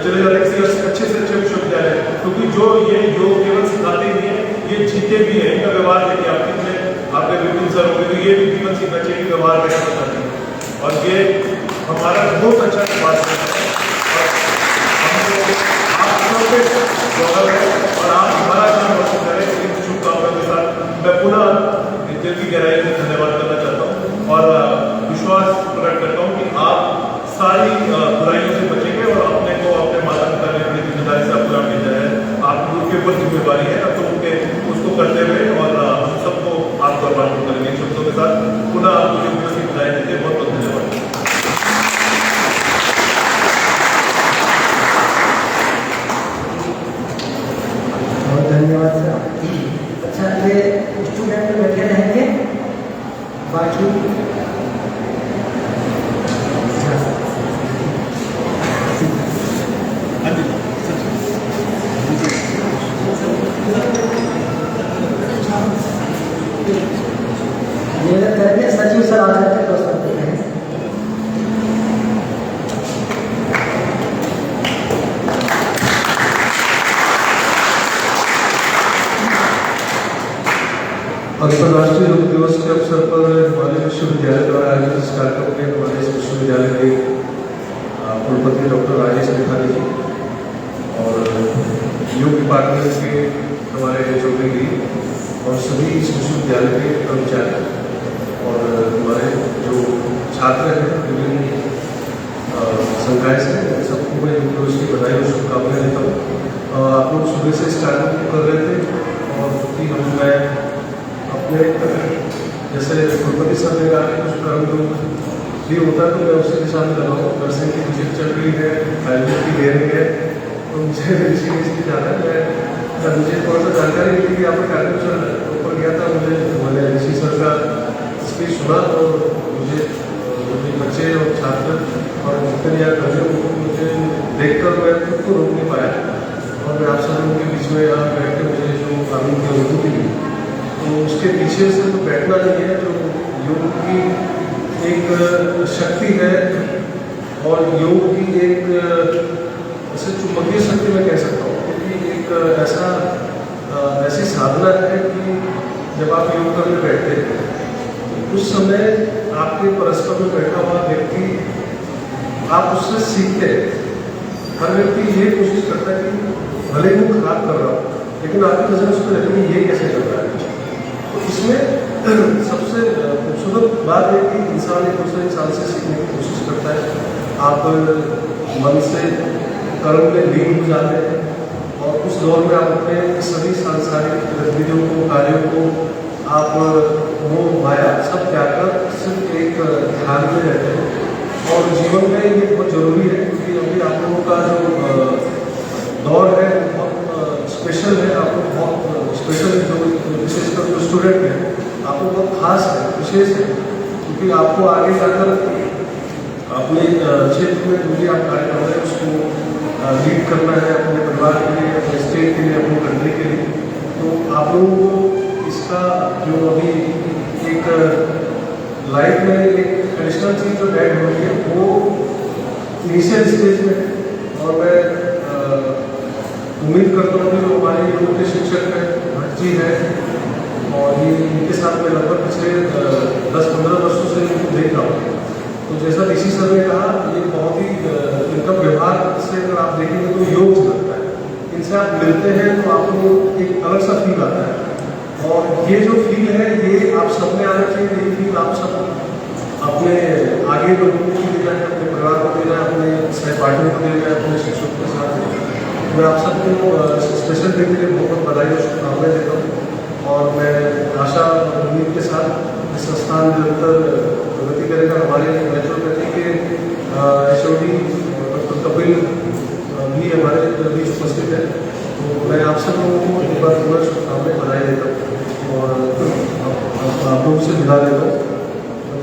चले जाते किसी अच्छे से अच्छे विश्वविद्यालय, क्योंकि जो ये योग केवल सिखाते ही है, ये जीते भी है। इनका व्यवहार देखिए, आप कितने आपके विपिन सर होंगे, तो ये भी जीवन सीखना चाहिए, व्यवहार कैसे बताते हैं, और ये हमारा बहुत अच्छा बात है। और आप हमारा काम रोशन करें, इन शुभकामनाओं के साथ मैं पुनः दिल की गहराई से धन्यवाद करना चाहता हूँ, और विश्वास प्रकट करता हूँ कि आप सारी बुराइयों से बचेंगे, और अपने को अपने माता पिता ने अपनी जिम्मेदारी से पूरा भेजा है, आप उनके ऊपर जिम्मेदारी है, तो उनके उसको करते हुए और हम सबको आप गौरवान्वित करेंगे। शब्दों के साथ पुनः आपको यूनिवर्सिटी बधाई देते हैं, बहुत बहुत धन्यवाद। बहुत धन्यवाद सर। अच्छा, ये स्टूडेंट बैठे रहेंगे, बाकी निवेदन करेंगे, सचिव सर आ जाते हैं तो सब देखेंगे। अंतर्राष्ट्रीय योग दिवस के अवसर पर हिमालय विश्वविद्यालय द्वारा आयोजित इस कार्यक्रम में हमारे इस विश्वविद्यालय के कुलपति डॉक्टर राजेश त्रिपाठी जी और योग डिपार्टमेंट के हमारे जो भी और सभी इस विश्वविद्यालय के कर्मचारी और हमारे जो छात्र हैं विभिन्न संकाय से, सबको मैं यूनिवर्सिटी बधाई और शुभकामनाएं देता हूँ। आप लोग सुबह से स्टार्टिंग कर रहे थे और मैं अपने जैसे कुलपति सर ने कहा कि कुछ कर्म जो भी होता है तो मैं उसी दिशा में लगा हूँ। नर्सिंग की विजिट चल रही है, फाइलिंग की दे रही है, तो मुझे इसलिए जाना है। मुझे थोड़ा सा जानकारी मिली कि यहाँ पर कार्यक्रम चल रहा है, ऊपर गया था, मैंने ऋषि सर का स्पीच सुना और मुझे बच्चे और छात्र और जितने यहाँ कर रहे उनको मुझे देखकर मैं खुद को रोक नहीं पाया और मैं आप सब लोगों के बीच में यहाँ बैठ के मुझे जो कानून की अनुभूति मिली, तो उसके पीछे से तो बैठना नहीं है। जो योग की एक शक्ति है और योग की एक ऐसे चुंबकीय शक्ति मैं कह सकता हूँ, क्योंकि एक ऐसी साधना है कि जब आप योग करने बैठते हैं उस समय आपके परस्पर में बैठा हुआ व्यक्ति, आप उससे सीखते हैं। हर व्यक्ति ये कोशिश करता है कि भले ही वो खराब कर रहा हो लेकिन आपकी नजर उस पर रहती है ये कैसे कर रहा है। तो इसमें सबसे खूबसूरत बात है कि इंसान एक दूसरे इंसान से सीखने की कोशिश करता है। आप मन से कर्म में लीन हो जाते हैं और उस दौर में आप अपने सभी सांसारिक गतिविधियों को, कार्यों को आप मोह माया सब त्याग कर सिर्फ एक ध्यान में रहते हैं। और जीवन में ये बहुत जरूरी है क्योंकि अभी आप लोगों का जो दौर है बहुत स्पेशल है। आप लोग बहुत स्पेशल, जो विशेषकर जो स्टूडेंट हैं आप लोग बहुत खास है, विशेष है, क्योंकि आपको आगे जाकर अपने क्षेत्र में जो भी आप कार्य कर रहे हैं उसको लीड करना है अपने परिवार के लिए, अपने स्टेट के लिए, अपनी कंट्री के लिए। तो आप लोगों को इसका जो अभी एक लाइफ में एक एडिशनल चीज़ जो ऐड हो रही है वो इनिशियल स्टेज में, और मैं उम्मीद करता हूँ कि जो हमारे योग के शिक्षक हैं भट्ट जी हैं और ये इनके साथ में लगभग पिछले 10-15 वर्षों से इनको देख रहा हूँ। तो जैसा ऋषि सर ने कहा, ये बहुत ही इनका व्यवहार से अगर आप देखेंगे तो योग से लगता है। इनसे आप मिलते हैं तो आपको एक अलग सा फील आता है और ये जो फील है ये आप सब में आना चाहिए। ये फील आप सब अपने आगे लोगों को देना है, अपने परिवार को देना है, अपने सहपाठियों को देना है, अपने शिक्षकों के साथ। मैं आप सबको स्पेशल डे के लिए बहुत बधाई और शुभकामनाएं देता हूँ और मैं आशा उम्मीद के साथ इस संस्थान निरंतर प्रगति करेगा। हमारे नेचुरोपैथी के HOD डॉक्टर कपिल भी हमारे बीच उपस्थित है। तो मैं आप सब लोगों को एक बार पूरा शुभकामनाएं बधाई देता हूँ और आप लोगों से विदा लेता हूँ।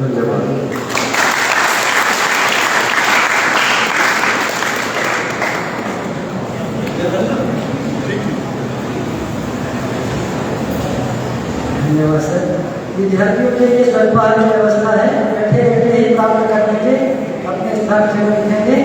धन्यवाद। धन्यवाद सर। विद्यार्थियों के लिए स्वल्पाहार व्यवस्था है, बैठे बैठे ही प्राप्त करने के अपने स्थान से बैठेंगे।